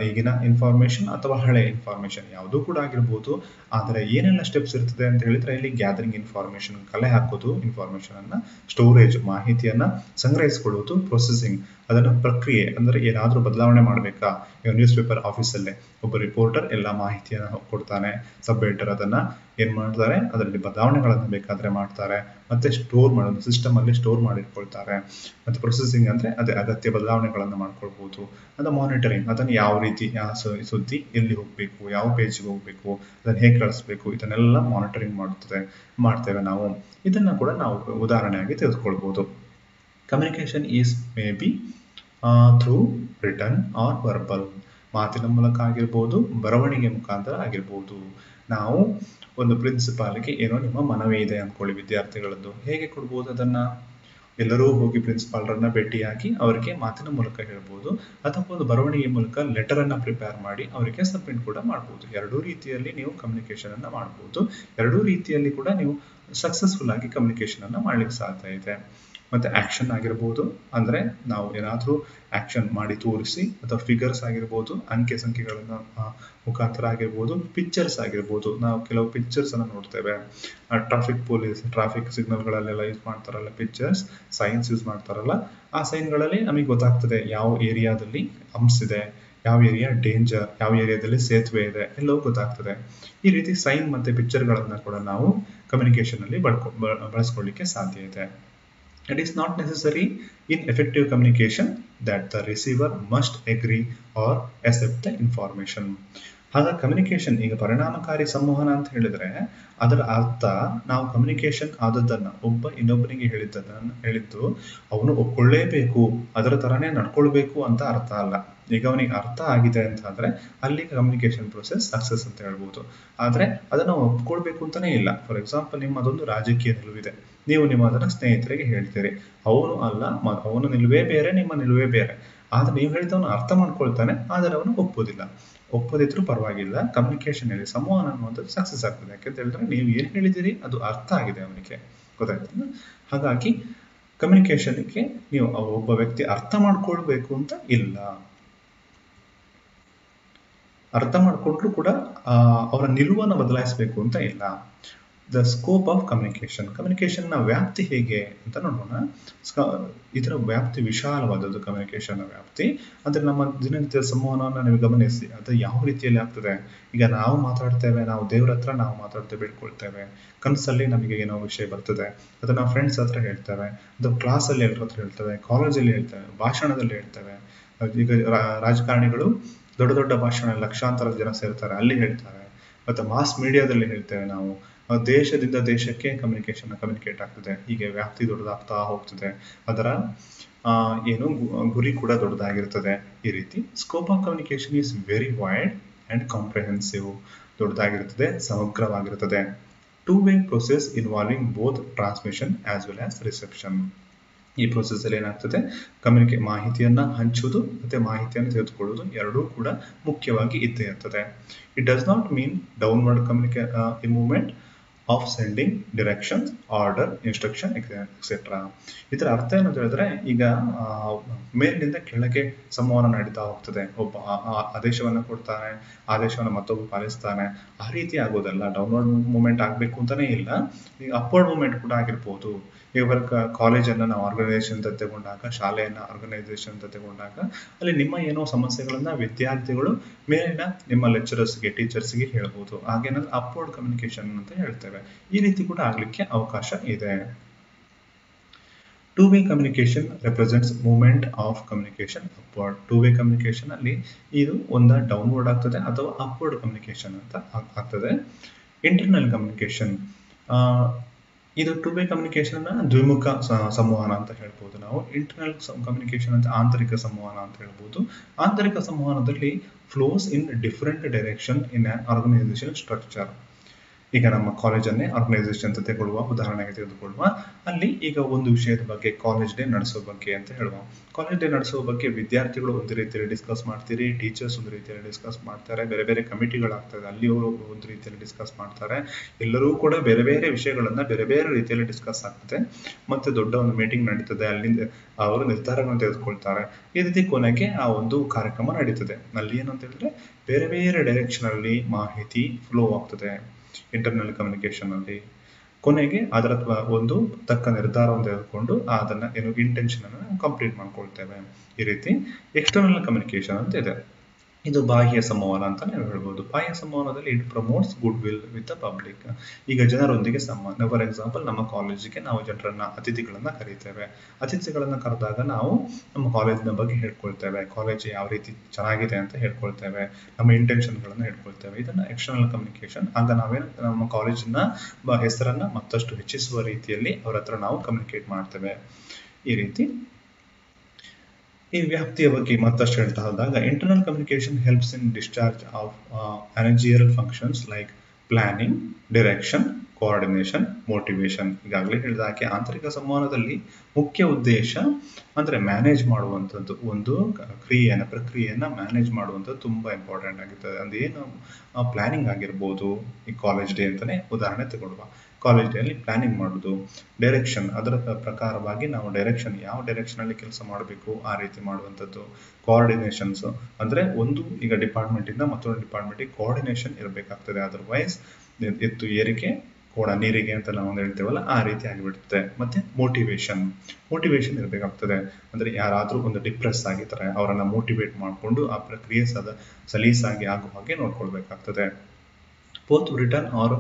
ಈಗಿನ ಇನ್ಫಾರ್ಮೇಶನ್ ಅಥವಾ ಹಳೆ ಇನ್ಫಾರ್ಮೇಶನ್ ಯಾವುದೂ ಕೂಡ ಆಗಿರ್ಬೋದು. ಆದರೆ ಏನೆಲ್ಲ ಸ್ಟೆಪ್ಸ್ ಇರ್ತದೆ ಅಂತ ಹೇಳಿದ್ರೆ, ಇಲ್ಲಿ ಗ್ಯಾದರಿಂಗ್ ಇನ್ಫಾರ್ಮೇಶನ್, ಕಲೆ ಹಾಕೋದು ಇನ್ಫಾರ್ಮೇಶನ್ ಅನ್ನ, ಸ್ಟೋರೇಜ್, ಮಾಹಿತಿಯನ್ನ ಸಂಗ್ರಹಿಸಿಕೊಳ್ಳುವುದು, ಪ್ರೊಸೆಸಿಂಗ್, ಅದನ್ನ ಪ್ರಕ್ರಿಯೆ, ಅಂದ್ರೆ ಏನಾದ್ರೂ ಬದಲಾವಣೆ ಮಾಡ್ಬೇಕಾ. ಈಗ ನ್ಯೂಸ್ ಪೇಪರ್ ಆಫೀಸಲ್ಲೇ ಒಬ್ಬ ರಿಪೋರ್ಟರ್ ಎಲ್ಲ ಮಾಹಿತಿಯನ್ನು ಕೊಡ್ತಾನೆ, ಸಬ್ ಎಡಿಟರ್ ಅದನ್ನ ಏನ್ ಮಾಡ್ತಾರೆ, ಅದರಲ್ಲಿ ಬದಲಾವಣೆಗಳನ್ನು ಬೇಕಾದ್ರೆ ಮಾಡ್ತಾರೆ, ಮತ್ತೆ ಸ್ಟೋರ್ ಮಾಡೋದು, ಸಿಸ್ಟಮ್ ಅಲ್ಲಿ ಸ್ಟೋರ್ ಮಾಡಿಟ್ಕೊಳ್ತಾರೆ. ಮತ್ತೆ ಪ್ರೊಸೆಸಿಂಗ್ ಅಂದ್ರೆ ಅದೇ ಅಗತ್ಯ ಬದಲಾವಣೆಗಳನ್ನು ಮಾಡ್ಕೊಳ್ಬಹುದು. ಅದು ಮಾನಿಟರಿಂಗ್, ಅದನ್ನು ಯಾವ ರೀತಿ ಸುದ್ದಿ ಎಲ್ಲಿ ಹೋಗ್ಬೇಕು, ಯಾವ ಪೇಜ್ಗೆ ಹೋಗ್ಬೇಕು, ಅದನ್ನ ಹೇಗೆ ಕಳಿಸ್ಬೇಕು, ಇದನ್ನೆಲ್ಲ ಮಾನಿಟರಿಂಗ್ ಮಾಡ್ತೇವೆ ನಾವು. ಇದನ್ನ ಕೂಡ ನಾವು ಉದಾಹರಣೆಯಾಗಿ ತೆಗೆದುಕೊಳ್ಬಹುದು. Communication is may be through written or verbal. ಮಾತಿನ ಮೂಲಕ ಆಗಿರ್ಬೋದು, ಬರವಣಿಗೆ ಮುಖಾಂತರ ಆಗಿರ್ಬೋದು. ನಾವು ಒಂದು ಪ್ರಿನ್ಸಿಪಾಲ್ಗೆ ಏನೋ ನಿಮ್ಮ ಮನವಿ ಇದೆ ಅಂದ್ಕೊಳ್ಳಿ, ವಿದ್ಯಾರ್ಥಿಗಳದ್ದು, ಹೇಗೆ ಕೊಡ್ಬೋದು ಅದನ್ನ? ಎಲ್ಲರೂ ಹೋಗಿ ಪ್ರಿನ್ಸಿಪಾಲ್ರನ್ನ ಭೇಟಿಯಾಗಿ ಅವರಿಗೆ ಮಾತಿನ ಮೂಲಕ ಹೇಳ್ಬೋದು, ಅಥವಾ ಒಂದು ಬರವಣಿಗೆ ಮೂಲಕ ಲೆಟರ್ ಅನ್ನ ಪ್ರಿಪೇರ್ ಮಾಡಿ ಅವರಿಗೆ ಸಬ್ಮಿಟ್ ಕೂಡ ಮಾಡ್ಬೋದು. ಎರಡೂ ರೀತಿಯಲ್ಲಿ ನೀವು ಕಮ್ಯುನಿಕೇಶನ್ ಅನ್ನ ಮಾಡ್ಬೋದು. ಎರಡೂ ರೀತಿಯಲ್ಲಿ ಕೂಡ ನೀವು ಸಕ್ಸಸ್ಫುಲ್ ಆಗಿ ಕಮ್ಯುನಿಕೇಶನ್ ಅನ್ನ ಮಾಡ್ಲಿಕ್ಕೆ ಸಾಧ್ಯ ಇದೆ. ಮತ್ತು ಆ್ಯಕ್ಷನ್ ಆಗಿರ್ಬೋದು, ಅಂದರೆ ನಾವು ಏನಾದರೂ ಆ್ಯಕ್ಷನ್ ಮಾಡಿ ತೋರಿಸಿ, ಅಥವಾ ಫಿಗರ್ಸ್ ಆಗಿರ್ಬೋದು, ಅಂಕೆ ಸಂಖ್ಯೆಗಳನ್ನು ಮುಖಾಂತರ ಆಗಿರ್ಬೋದು, ಪಿಕ್ಚರ್ಸ್ ಆಗಿರ್ಬೋದು. ನಾವು ಕೆಲವು ಪಿಕ್ಚರ್ಸನ್ನು ನೋಡ್ತೇವೆ, ಟ್ರಾಫಿಕ್ ಸಿಗ್ನಲ್ಗಳಲ್ಲೆಲ್ಲ ಯೂಸ್ ಮಾಡ್ತಾರಲ್ಲ ಪಿಕ್ಚರ್ಸ್, ಸೈನ್ಸ್ ಯೂಸ್ ಮಾಡ್ತಾರಲ್ಲ, ಆ ಸೈನ್ಗಳಲ್ಲಿ ನಮಗೆ ಗೊತ್ತಾಗ್ತದೆ ಯಾವ ಏರಿಯಾದಲ್ಲಿ ಹಂಪ್ಸ್ ಇದೆ, ಯಾವ ಏರಿಯಾ ಡೇಂಜರ್, ಯಾವ ಏರಿಯಾದಲ್ಲಿ ಸೇತುವೆ ಇದೆ, ಎಲ್ಲವೂ ಗೊತ್ತಾಗ್ತದೆ. ಈ ರೀತಿ ಸೈನ್ ಮತ್ತು ಪಿಕ್ಚರ್ಗಳನ್ನು ಕೂಡ ನಾವು ಕಮ್ಯುನಿಕೇಷನಲ್ಲಿ ಬಳಸ್ಕೊಳ್ಳಿಕ್ಕೆ ಸಾಧ್ಯ ಇದೆ. It is not necessary in effective communication that the receiver must agree or accept the information. ಹಾಗಾಗಿ ಕಮ್ಯುನಿಕೇಷನ್, ಈಗ ಪರಿಣಾಮಕಾರಿ ಸಂವಹನ ಅಂತ ಹೇಳಿದ್ರೆ ಅದರ ಅರ್ಥ ನಾವು ಕಮ್ಯುನಿಕೇಷನ್ ಆದದ್ದನ್ನು ಒಬ್ಬ ಇನ್ನೊಬ್ಬನಿಗೆ ಹೇಳಿದ್ದು ಅವನು ಒಪ್ಕೊಳ್ಳೇಬೇಕು, ಅದರ ಥರನೇ ನಡ್ಕೊಳ್ಬೇಕು ಅಂತ ಅರ್ಥ ಅಲ್ಲ. ಈಗ ಅವನಿಗೆ ಅರ್ಥ ಆಗಿದೆ ಅಂತ ಆದರೆ ಅಲ್ಲಿ ಕಮ್ಯುನಿಕೇಷನ್ ಪ್ರೊಸೆಸ್ ಸಕ್ಸಸ್ ಅಂತ ಹೇಳ್ಬೋದು. ಆದರೆ ಅದನ್ನು ಒಪ್ಕೊಳ್ಬೇಕು ಅಂತಲೇ ಇಲ್ಲ. ಫಾರ್ ಎಕ್ಸಾಂಪಲ್, ನಿಮ್ಮದೊಂದು ರಾಜಕೀಯ ನಿಲುವಿದೆ, ನೀವು ಅದನ್ನು ಸ್ನೇಹಿತರಿಗೆ ಹೇಳ್ತೀರಿ, ಅವನು ಅಲ್ಲ, ಅವನ ನಿಲುವೇ ಬೇರೆ, ನಿಮ್ಮ ನಿಲುವೇ ಬೇರೆ. ಆದರೆ ನೀವು ಹೇಳಿದವನು ಅರ್ಥ ಮಾಡ್ಕೊಳ್ತಾನೆ, ಆದರೆ ಅವನು ಒಪ್ಪದಿದ್ರೂ ಪರವಾಗಿಲ್ಲ. ಕಮ್ಯುನಿಕೇಷನ್ ಹೇಳಿ ಸಂವಹನ ಅನ್ನುವಂಥದ್ದು ಸಕ್ಸಸ್ ಆಗ್ತದೆ. ಯಾಕೆಂತ ಹೇಳಿದ್ರೆ ನೀವು ಏನು ಹೇಳಿದಿರಿ ಅದು ಅರ್ಥ ಆಗಿದೆ ಅವನಿಗೆ, ಗೊತ್ತಾಗ್ತದೆ. ಹಾಗಾಗಿ ಕಮ್ಯುನಿಕೇಷನ್ಗೆ ನೀವು ಒಬ್ಬ ವ್ಯಕ್ತಿ ಅರ್ಥ ಮಾಡ್ಕೊಳ್ಬೇಕು ಅಂತ ಇಲ್ಲ, ಅರ್ಥ ಮಾಡ್ಕೊಂಡ್ರು ಕೂಡ ಅವರ ನಿಲುವನ್ನು ಬದಲಾಯಿಸಬೇಕು ಅಂತ ಇಲ್ಲ. ದ ಸ್ಕೋಪ್ ಆಫ್ ಕಮ್ಯುನಿಕೇಷನ್ನ ವ್ಯಾಪ್ತಿ ಹೇಗೆ ಅಂತ ನೋಡೋಣ. ಇದರ ವ್ಯಾಪ್ತಿ ವಿಶಾಲವಾದದ್ದು, ಕಮ್ಯುನಿಕೇಷನ್ನ ವ್ಯಾಪ್ತಿ. ಅಂದರೆ ನಮ್ಮ ದಿನನಿತ್ಯದ ಸಂವಹನವನ್ನು ನೀವು ಗಮನಿಸಿ, ಅದು ಯಾವ ರೀತಿಯಲ್ಲಿ ಆಗ್ತದೆ. ಈಗ ನಾವು ಮಾತಾಡ್ತೇವೆ, ನಾವು ದೇವ್ರ ಹತ್ರ ನಾವು ಮಾತಾಡ್ತೇವೆ, ಬೇಡ್ಕೊಳ್ತೇವೆ. ಕನಸಲ್ಲಿ ನಮಗೆ ಏನೋ ವಿಷಯ ಬರ್ತದೆ, ಅದು ನಾವು ಫ್ರೆಂಡ್ಸ್ ಹತ್ರ ಹೇಳ್ತೇವೆ, ಅದು ಕ್ಲಾಸಲ್ಲಿ ಎಲ್ಲರ ಹತ್ರ ಹೇಳ್ತೇವೆ, ಕಾಲೇಜಲ್ಲಿ ಹೇಳ್ತೇವೆ, ಭಾಷಣದಲ್ಲಿ ಹೇಳ್ತೇವೆ. ಈಗ ರಾಜಕಾರಣಿಗಳು ದೊಡ್ಡ ದೊಡ್ಡ ಭಾಷಣ, ಲಕ್ಷಾಂತರ ಜನ ಸೇರ್ತಾರೆ, ಅಲ್ಲಿ ಹೇಳ್ತಾರೆ. ಮತ್ತು ಮಾಸ್ ಮೀಡಿಯಾದಲ್ಲಿ ಹೇಳ್ತೇವೆ ನಾವು. ದೇಶದಿಂದ ದೇಶಕ್ಕೆ ಕಮ್ಯುನಿಕೇಟ್ ಆಗ್ತದೆ. ಹೀಗೆ ವ್ಯಾಪ್ತಿ ದೊಡ್ಡದಾಗ್ತಾ ಹೋಗ್ತದೆ, ಅದರ ಗುರಿ ಕೂಡ ದೊಡ್ಡದಾಗಿರ್ತದೆ. ಈ ರೀತಿ scope of communication is very wide and comprehensive, ದೊಡ್ಡದಾಗಿರ್ತದೆ, ಸಮಗ್ರವಾಗಿರ್ತದೆ. Two way process involving both transmission as well as reception. ಈ ಪ್ರೊಸೆಸ್ ಅಲ್ಲಿ ಏನಾಗ್ತದೆ, ಮಾಹಿತಿಯನ್ನ ಹಂಚುವುದು ಮತ್ತೆ ಮಾಹಿತಿಯನ್ನು ತೆಗೆದುಕೊಳ್ಳುವುದು ಎರಡೂ ಕೂಡ ಮುಖ್ಯವಾಗಿ ಇದ್ದೇ ಇರ್ತದೆ. It does not mean downward movement of sending direction, order, instruction etcetera. ಇದರ ಅರ್ಥ ಏನು ಅಂತ ಹೇಳಿದ್ರೆ, ಈಗ ಮೇಲಿನಿಂದ ಕೆಳಗೆ ಸಂವಹನ ನಡೀತಾ ಹೋಗ್ತದೆ. ಒಬ್ಬ ಆದೇಶವನ್ನು ಕೊಡ್ತಾನೆ, ಆದೇಶವನ್ನು ಮತ್ತೊಬ್ಬ ಪಾಲಿಸ್ತಾನೆ. ಆ ರೀತಿ ಆಗೋದಲ್ಲ. ಡೌನ್ವರ್ಡ್ ಮೂವ್ಮೆಂಟ್ ಆಗಬೇಕು ಅಂತಾನೆ ಇಲ್ಲ, ಈಗ ಅಪ್ವರ್ಡ್ ಮೂವ್ಮೆಂಟ್ ಕೂಡ ಆಗಿರ್ಬೋದು. ಈಗ ಕಾಲೇಜನ್ನು ನಾವು ಆರ್ಗನೈಸೇಷನ್ ಅಂತ ತಗೊಂಡಾಗ, ಶಾಲೆಯನ್ನು ಆರ್ಗನೈಸೇಷನ್ ಅಂತ ತಗೊಂಡಾಗ ಅಲ್ಲಿ ನಿಮ್ಮ ಏನೋ ಸಮಸ್ಯೆಗಳನ್ನ ವಿದ್ಯಾರ್ಥಿಗಳು ಮೇಲಿನ ನಿಮ್ಮ ಲೆಕ್ಚರರ್ಸ್ಗೆ, ಟೀಚರ್ಸ್ಗೆ ಹೇಳ್ಬೋದು. ಹಾಗೇನಾದ್ರೆ ಅಪ್ವರ್ಡ್ ಕಮ್ಯುನಿಕೇಶನ್ ಅಂತ ಹೇಳ್ತೇವೆ. ಈ ರೀತಿ ಕೂಡ ಆಗ್ಲಿಕ್ಕೆ ಅವಕಾಶ ಇದೆ. Two-way communication represents movement of communication upward. Two-way communication ಅಲ್ಲಿ ಇದು ಒಂದು ಡೌನ್ವರ್ಡ್ ಆಗ್ತದೆ ಅಥವಾ ಅಪ್ವರ್ಡ್ ಕಮ್ಯುನಿಕೇಶನ್ ಅಂತ ಆಗ್ತದೆ. ಇಂಟರ್ನಲ್ ಕಮ್ಯುನಿಕೇಶನ್, ಇದು ಟೂ-ವೇ ಕಮ್ಯುನಿಕೇಶನ್ ದ್ವಿಮುಖ ಸಂವಹನ ಅಂತ ಹೇಳ್ಬೋದು ನಾವು. ಇಂಟರ್ನಲ್ ಕಮ್ಯುನಿಕೇಶನ್ ಅಂತ ಆಂತರಿಕ ಸಂವಹನ ಅಂತ ಹೇಳ್ಬೋದು. ಆಂತರಿಕ ಸಂವಹನದಲ್ಲಿ flows in different direction in an organisation structure. ಈಗ ನಮ್ಮ ಕಾಲೇಜನ್ನೇ ಆರ್ಗನೈಸೇಷನ್ ಅಂತ ತೆಗೊಳ್ಳುವ, ಉದಾಹರಣೆಗೆ ತೆಗೆದುಕೊಳ್ಳುವ. ಅಲ್ಲಿ ಈಗ ಒಂದು ವಿಷಯದ ಬಗ್ಗೆ, ಕಾಲೇಜ್ ಡೇ ನಡೆಸೋ ಬಗ್ಗೆ ಅಂತ ಹೇಳುವ. ಕಾಲೇಜ್ ಡೇ ನಡೆಸೋ ಬಗ್ಗೆ ವಿದ್ಯಾರ್ಥಿಗಳು ಒಂದು ರೀತಿಯಲ್ಲಿ ಡಿಸ್ಕಸ್ ಮಾಡ್ತೀರಿ, ಟೀಚರ್ಸ್ ಒಂದು ರೀತಿಯಲ್ಲಿ ಡಿಸ್ಕಸ್ ಮಾಡ್ತಾರೆ, ಬೇರೆ ಬೇರೆ ಕಮಿಟಿಗಳಾಗ್ತದೆ, ಅಲ್ಲಿ ಅವರು ಒಂದು ರೀತಿಯಲ್ಲಿ ಡಿಸ್ಕಸ್ ಮಾಡ್ತಾರೆ. ಎಲ್ಲರೂ ಕೂಡ ಬೇರೆ ಬೇರೆ ವಿಷಯಗಳನ್ನ ಬೇರೆ ಬೇರೆ ರೀತಿಯಲ್ಲಿ ಡಿಸ್ಕಸ್ ಆಗ್ತದೆ. ಮತ್ತೆ ದೊಡ್ಡ ಒಂದು ಮೀಟಿಂಗ್ ನಡೀತದೆ, ಅಲ್ಲಿಂದ ಅವರು ನಿರ್ಧಾರಗಳನ್ನು ತೆಗೆದುಕೊಳ್ತಾರೆ. ಈ ರೀತಿ ಕೊನೆಗೆ ಆ ಒಂದು ಕಾರ್ಯಕ್ರಮ ನಡೀತದೆ. ಅಲ್ಲಿ ಏನಂತ ಹೇಳಿದ್ರೆ ಬೇರೆ ಬೇರೆ ಡೈರೆಕ್ಷನ್ ಅಲ್ಲಿ ಮಾಹಿತಿ ಫ್ಲೋ ಆಗ್ತದೆ. ಇಂಟರ್ನಲ್ ಕಮ್ಯುನಿಕೇಶನ್ ಅಲ್ಲಿ ಕೊನೆಗೆ ಅದರ ಒಂದು ತಕ್ಕ ನಿರ್ಧಾರವನ್ನು ತೆಗೆದುಕೊಂಡು ಅದನ್ನ ಏನು ಇಂಟೆನ್ಷನ್ ಅನ್ನು ಕಂಪ್ಲೀಟ್ ಮಾಡ್ಕೊಳ್ತೇವೆ. ಈ ರೀತಿ ಎಕ್ಸ್ಟರ್ನಲ್ ಕಮ್ಯುನಿಕೇಶನ್ ಅಂತ ಇದೆ. ಇದು ಬಾಹ್ಯ ಸಂವಹನ ಅಂತ ನಾವು ಹೇಳ್ಬೋದು. ಬಾಹ್ಯ ಸಂವಹನದಲ್ಲಿ it promotes good will with the public. ಈಗ ಜನರೊಂದಿಗೆ ಸಂವಹನ. ಫಾರ್ ಎಕ್ಸಾಂಪಲ್, ನಮ್ಮ ಕಾಲೇಜಿಗೆ ನಾವು ಅತಿಥಿಗಳನ್ನ ಕರೀತೇವೆ. ಅತಿಥಿಗಳನ್ನ ಕರೆದಾಗ ನಾವು ನಮ್ಮ ಕಾಲೇಜಿನ ಬಗ್ಗೆ ಹೇಳ್ಕೊಳ್ತೇವೆ, ಕಾಲೇಜ್ ಯಾವ ರೀತಿ ಚೆನ್ನಾಗಿದೆ ಅಂತ ಹೇಳ್ಕೊಳ್ತೇವೆ, ನಮ್ಮ ಇಂಟೆನ್ಷನ್ಗಳನ್ನು ಹೇಳ್ಕೊಳ್ತೇವೆ. ಇದನ್ನ ಎಕ್ಸ್ಟರ್ನಲ್ ಕಮ್ಯುನಿಕೇಶನ್. ಆಗ ನಮ್ಮ ಕಾಲೇಜಿನ ಹೆಸರನ್ನ ಮತ್ತಷ್ಟು ಹೆಚ್ಚಿಸುವ ರೀತಿಯಲ್ಲಿ ಅವರ ಹತ್ರ ನಾವು ಕಮ್ಯುನಿಕೇಟ್ ಮಾಡ್ತೇವೆ. ಈ ರೀತಿ ಈ ವ್ಯಾಪ್ತಿಯ ಬಗ್ಗೆ ಮತ್ತಷ್ಟು ಹೇಳ್ತಾ ಹೋದಾಗ, internal communication helps in discharge of managerial functions like planning, direction, coordination, motivation. ಈಗಾಗಲೇ ಹೇಳಿದ ಹಾಗೆ ಆಂತರಿಕ ಸಂವಹನದಲ್ಲಿ ಮುಖ್ಯ ಉದ್ದೇಶ ಅಂದರೆ ಮ್ಯಾನೇಜ್ ಮಾಡುವಂಥದ್ದು, ಒಂದು ಪ್ರಕ್ರಿಯೆಯನ್ನು ಮ್ಯಾನೇಜ್ ಮಾಡುವಂಥದ್ದು ತುಂಬ ಇಂಪಾರ್ಟೆಂಟ್ ಆಗಿರ್ತದೆ. ಅದೇನು ಪ್ಲಾನಿಂಗ್ ಆಗಿರ್ಬೋದು, ಈ ಕಾಲೇಜ್ ಡೇ ಅಂತಲೇ ಉದಾಹರಣೆ ತಗೊಳ್ಳುವ. ಕಾಲೇಜಲ್ಲಿ ಪ್ಲಾನಿಂಗ್ ಮಾಡೋದು. ಡೈರೆಕ್ಷನ್, ಅದರ ಪ್ರಕಾರವಾಗಿ ನಾವು ಡೈರೆಕ್ಷನ್, ಯಾವ ಡೈರೆಕ್ಷನಲ್ಲಿ ಕೆಲಸ ಮಾಡಬೇಕು ಆ ರೀತಿ ಮಾಡುವಂಥದ್ದು. ಕೋಆರ್ಡಿನೇಷನ್ಸ್ ಅಂದರೆ ಈಗ ಡಿಪಾರ್ಟ್ಮೆಂಟಿಂದ ಮತ್ತೊಂದು ಡಿಪಾರ್ಟ್ಮೆಂಟಿಗೆ ಕೋಆರ್ಡಿನೇಷನ್ ಇರಬೇಕಾಗ್ತದೆ, ಅದರ್ವೈಸ್ ಎತ್ತು ಏರಿಕೆ ಕೋಣ ನೀರಿಗೆ ಅಂತ ನಾವು ಹೇಳ್ತೇವಲ್ಲ ಆ ರೀತಿ ಆಗಿಬಿಡುತ್ತೆ. ಮತ್ತೆ ಮೋಟಿವೇಶನ್ ಇರಬೇಕಾಗ್ತದೆ. ಅಂದರೆ ಯಾರಾದರೂ ಒಂದು ಡಿಪ್ರೆಸ್ ಆಗಿರ್ತಾರೆ, ಅವರನ್ನು ಮೋಟಿವೇಟ್ ಮಾಡಿಕೊಂಡು ಆ ಪ್ರಕ್ರಿಯೆ ಸಲೀಸಾಗಿ ಆಗುವ ಹಾಗೆ ನೋಡ್ಕೊಳ್ಬೇಕಾಗ್ತದೆ. ಬೋತ್ ರಿಟರ್ನ್ ಆರ್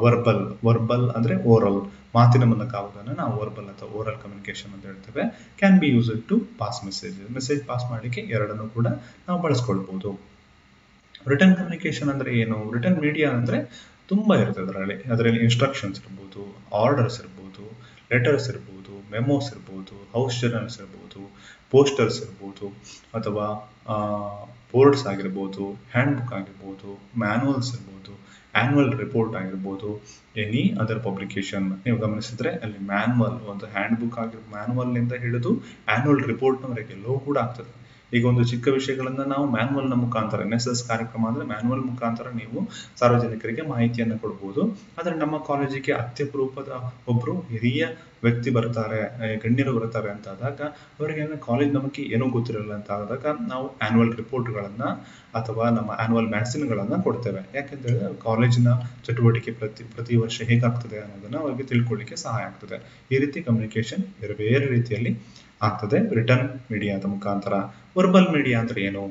ವರ್ಬಲ್ ಅಂದರೆ ಓರಲ್, ಮಾತಿನ ಮೂಲಕ ಆಗುವುದನ್ನು ನಾವು ವರ್ಬಲ್ ಅಥವಾ ಓರಲ್ ಕಮ್ಯುನಿಕೇಶನ್ ಅಂತ ಹೇಳ್ತೇವೆ. Can be use to pass message pass ಮಾಡಲಿಕ್ಕೆ ಎರಡನ್ನೂ ಕೂಡ ನಾವು ಬಳಸ್ಕೊಳ್ಬಹುದು. ರಿಟರ್ನ್ ಕಮ್ಯುನಿಕೇಶನ್ ಅಂದರೆ ಏನು? ರಿಟರ್ನ್ ಮೀಡಿಯಾ ಅಂದರೆ ತುಂಬ ಇರ್ತದೆ. ಅದರಲ್ಲಿ ಇನ್ಸ್ಟ್ರಕ್ಷನ್ಸ್ ಇರ್ಬೋದು, ಆರ್ಡರ್ಸ್ ಇರ್ಬೋದು, ಲೆಟರ್ಸ್ ಇರ್ಬೋದು, ಮೆಮೋಸ್ ಇರ್ಬೋದು, ಹೌಸ್ ಜರ್ನಲ್ಸ್ ಇರ್ಬೋದು, ಪೋಸ್ಟರ್ಸ್ ಇರ್ಬೋದು, ಅಥವಾ ಬೋರ್ಡ್ಸ್ ಆಗಿರ್ಬೋದು, ಹ್ಯಾಂಡ್ ಬುಕ್ ಆಗಿರ್ಬೋದು, ಮ್ಯಾನುವಲ್ಸ್ ಇರ್ಬೋದು, ಆನ್ಯುವಲ್ ರಿಪೋರ್ಟ್ ಆಗಿರ್ಬೋದು, ಎನಿ ಅದರ್ ಪಬ್ಲಿಕೇಶನ್. ನೀವು ಗಮನಿಸಿದ್ರೆ ಅಲ್ಲಿ ಮ್ಯಾನ್ಯುವಲ್, ಒಂದು ಹ್ಯಾಂಡ್ ಬುಕ್ ಮ್ಯಾನ್ಯುವಲ್ನಿಂದ ಹಿಡಿದು ಆನ್ಯುವಲ್ ರಿಪೋರ್ಟ್ನವರೆಗೆ ಎಲ್ಲವೂ ಕೂಡ ಆಗ್ತದೆ. ಈಗ ಒಂದು ಚಿಕ್ಕ ವಿಷಯಗಳನ್ನ ನಾವು ಮ್ಯಾನ್ಯುವಲ್ನ ಮುಖಾಂತರ, NSS ಕಾರ್ಯಕ್ರಮ ಅಂದರೆ ಮ್ಯಾನ್ಯುವಲ್ ಮುಖಾಂತರ ನೀವು ಸಾರ್ವಜನಿಕರಿಗೆ ಮಾಹಿತಿಯನ್ನು ಕೊಡ್ಬೋದು. ಆದರೆ ನಮ್ಮ ಕಾಲೇಜಿಗೆ ಅತ್ಯಪರೂಪದ ಒಬ್ಬರು ಹಿರಿಯ ವ್ಯಕ್ತಿ ಬರ್ತಾರೆ, ಗಣ್ಯರು ಬರ್ತಾರೆ ಅಂತ ಆದಾಗ ಅವರಿಗೆ ಕಾಲೇಜ್ ನಮಗೆ ಏನೂ ಗೊತ್ತಿರಲ್ಲ ಅಂತ ಆದಾಗ ನಾವು ಆನ್ಯುವಲ್ ರಿಪೋರ್ಟ್ಗಳನ್ನು ಅಥವಾ ನಮ್ಮ ಆನ್ಯುವಲ್ ಮ್ಯಾಗಝಿನ್ಗಳನ್ನು ಕೊಡ್ತೇವೆ. ಯಾಕೆಂತೇಳಿದ್ರೆ ಕಾಲೇಜಿನ ಚಟುವಟಿಕೆ ಪ್ರತಿ ವರ್ಷ ಹೇಗಾಗ್ತದೆ ಅನ್ನೋದನ್ನು ಅವರಿಗೆ ತಿಳ್ಕೊಳ್ಳಿಕ್ಕೆ ಸಹಾಯ ಆಗ್ತದೆ. ಈ ರೀತಿ ಕಮ್ಯುನಿಕೇಶನ್ ಬೇರೆ ಬೇರೆ ರೀತಿಯಲ್ಲಿ ಆಗ್ತದೆ ರಿಟರ್ನ್ ಮೀಡಿಯಾದ ಮುಖಾಂತರ. ವರ್ಬಲ್ ಮೀಡಿಯಾ ಅಂದ್ರೆ ಏನು?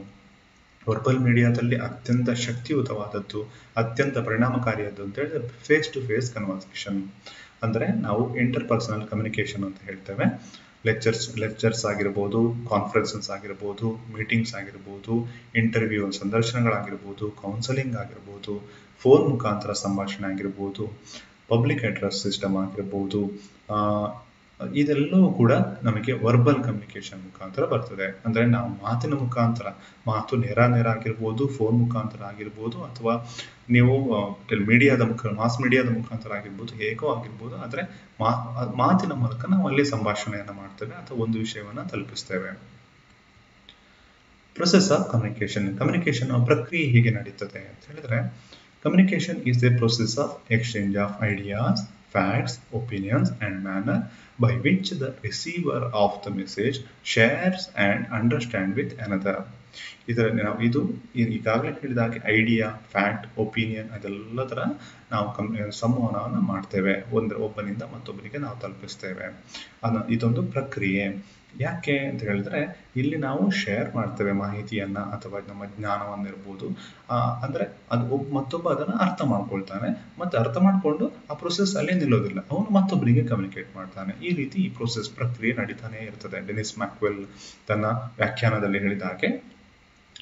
ವರ್ಬಲ್ ಮೀಡಿಯಾದಲ್ಲಿ ಅತ್ಯಂತ ಶಕ್ತಿಯುತವಾದದ್ದು, ಅತ್ಯಂತ ಪರಿಣಾಮಕಾರಿಯಾದ್ದು ಅಂತ ಹೇಳಿದ್ರೆ ಫೇಸ್ ಟು ಫೇಸ್ ಕನ್ವರ್ಸೇಷನ್. ಅಂದರೆ ನಾವು ಇಂಟರ್ಪರ್ಸನಲ್ ಕಮ್ಯುನಿಕೇಶನ್ ಅಂತ ಹೇಳ್ತೇವೆ. ಲೆಕ್ಚರ್ಸ್ ಆಗಿರ್ಬೋದು, ಕಾನ್ಫರೆನ್ಸಸ್ ಆಗಿರ್ಬೋದು, ಮೀಟಿಂಗ್ಸ್ ಆಗಿರ್ಬೋದು, ಇಂಟರ್ವ್ಯೂ ಸಂದರ್ಶನಗಳಾಗಿರ್ಬೋದು, ಕೌನ್ಸಲಿಂಗ್ ಆಗಿರ್ಬೋದು, ಫೋನ್ ಮುಖಾಂತರ ಸಂಭಾಷಣೆ ಆಗಿರ್ಬೋದು, ಪಬ್ಲಿಕ್ ಅಡ್ರೆಸ್ ಸಿಸ್ಟಮ್ ಆಗಿರ್ಬೋದು, ಇದೆಲ್ಲವೂ ಕೂಡ ನಮಗೆ ವರ್ಬಲ್ ಕಮ್ಯುನಿಕೇಶನ್ ಮುಖಾಂತರ ಬರ್ತದೆ. ಅಂದರೆ ನಾವು ಮಾತಿನ ಮುಖಾಂತರ, ಮಾತು ನೇರ ಆಗಿರ್ಬೋದು, ಫೋನ್ ಮುಖಾಂತರ ಆಗಿರ್ಬೋದು, ಅಥವಾ ನೀವು ಮಾಸ್ ಮೀಡಿಯಾದ ಮುಖಾಂತರ ಆಗಿರ್ಬೋದು, ಹೇಗೋ ಆಗಿರ್ಬೋದು. ಆದರೆ ಮಾತಿನ ಮೂಲಕ ನಾವು ಅಲ್ಲಿ ಸಂಭಾಷಣೆಯನ್ನು ಮಾಡ್ತೇವೆ ಅಥವಾ ಒಂದು ವಿಷಯವನ್ನು ತಲುಪಿಸ್ತೇವೆ. ಪ್ರೊಸೆಸ್ ಆಫ್ ಕಮ್ಯುನಿಕೇಶನ್ ಪ್ರಕ್ರಿಯೆ ಹೇಗೆ ನಡೀತದೆ ಅಂತ ಹೇಳಿದ್ರೆ, communication is a process of exchange of ideas, facts, opinions and manner by which the receiver of the message shares and understand with another. ಇದರಲ್ಲಿ ನಾವು ಈಗಾಗಲೇ ಹೇಳಿದಾಗೆ ಐಡಿಯಾ, ಫ್ಯಾಕ್ಟ್, ಒಪಿನಿಯನ್ ಅದೆಲ್ಲದರ ನಾವು ಸಂವಹನವನ್ನು ಮಾಡ್ತೇವೆ. ಒಬ್ಬನಿಂದ ಮತ್ತೊಬ್ಬರಿಗೆ ನಾವು ತಲುಪಿಸ್ತೇವೆ. ಇದೊಂದು ಪ್ರಕ್ರಿಯೆ. ಯಾಕೆ ಅಂತ ಹೇಳಿದ್ರೆ ಇಲ್ಲಿ ನಾವು ಶೇರ್ ಮಾಡ್ತೇವೆ ಮಾಹಿತಿಯನ್ನ ಅಥವಾ ನಮ್ಮ ಜ್ಞಾನವನ್ನಿರ್ಬೋದು. ಅಂದ್ರೆ ಅದು ಮತ್ತೊಬ್ಬ ಅದನ್ನ ಅರ್ಥ ಮಾಡ್ಕೊಳ್ತಾನೆ, ಮತ್ತೆ ಅರ್ಥ ಮಾಡ್ಕೊಂಡು ಆ ಪ್ರೊಸೆಸ್ ಅಲ್ಲೇ ನಿಲ್ಲೋದಿಲ್ಲ, ಅವನು ಮತ್ತೊಬ್ಬರಿಗೆ ಕಮ್ಯುನಿಕೇಟ್ ಮಾಡ್ತಾನೆ. ಈ ರೀತಿ ಈ ಪ್ರಕ್ರಿಯೆ ನಡೀತಾನೆ ಇರ್ತದೆ. ಡೆನಿಸ್ ಮ್ಯಾಕ್ವೆಲ್ ತನ್ನ ವ್ಯಾಖ್ಯಾನದಲ್ಲಿ ಹೇಳಿದ ಹಾಗೆ,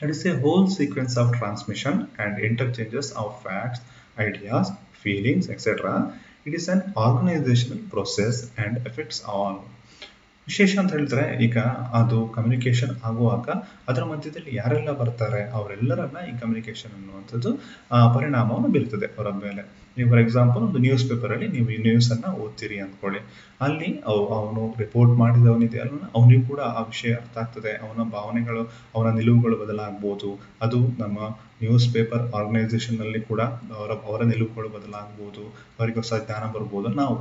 it is a whole sequence of transmission and interchanges of facts, ideas, feelings, etc. It is an organizational process and affects all. ವಿಶೇಷ ಅಂತ ಹೇಳಿದ್ರೆ, ಈಗ ಅದು ಕಮ್ಯುನಿಕೇಶನ್ ಆಗುವಾಗ ಅದರ ಮಧ್ಯದಲ್ಲಿ ಯಾರೆಲ್ಲ ಬರ್ತಾರೆ ಅವರೆಲ್ಲರನ್ನ ಈ ಕಮ್ಯುನಿಕೇಶನ್ ಅನ್ನುವಂಥದ್ದು ಪರಿಣಾಮವನ್ನು ಬೀರ್ತದೆ ಅವರ ಮೇಲೆ. ನೀವು ಫಾರ್ ಎಕ್ಸಾಂಪಲ್ ಒಂದು ನ್ಯೂಸ್ ಪೇಪರ್ ಅಲ್ಲಿ ನೀವು ಈ ನ್ಯೂಸ್ ಅನ್ನ ಓದ್ತೀರಿ ಅಂದ್ಕೊಳ್ಳಿ. ಅಲ್ಲಿ ಅವನು ರಿಪೋರ್ಟ್ ಮಾಡಿದವನಿದೆ ಅಲ್ಲ, ಅವನಿಗೂ ಕೂಡ ಆ ವಿಷಯ ಅರ್ಥ ಆಗ್ತದೆ. ಅವನ ಭಾವನೆಗಳು, ಅವನ ನಿಲುವುಗಳು ಬದಲಾಗಬಹುದು. ಅದು ನಮ್ಮ ನ್ಯೂಸ್ ಪೇಪರ್ ಆರ್ಗನೈಸೇಷನ್ ನಲ್ಲಿ ಕೂಡ ಅವರ ನಿಲುವುಗಳು ಬದಲಾಗಬಹುದು, ಅವರಿಗೆ ಹೊಸ ಜ್ಞಾನ ಬರ್ಬೋದು. ನಾವು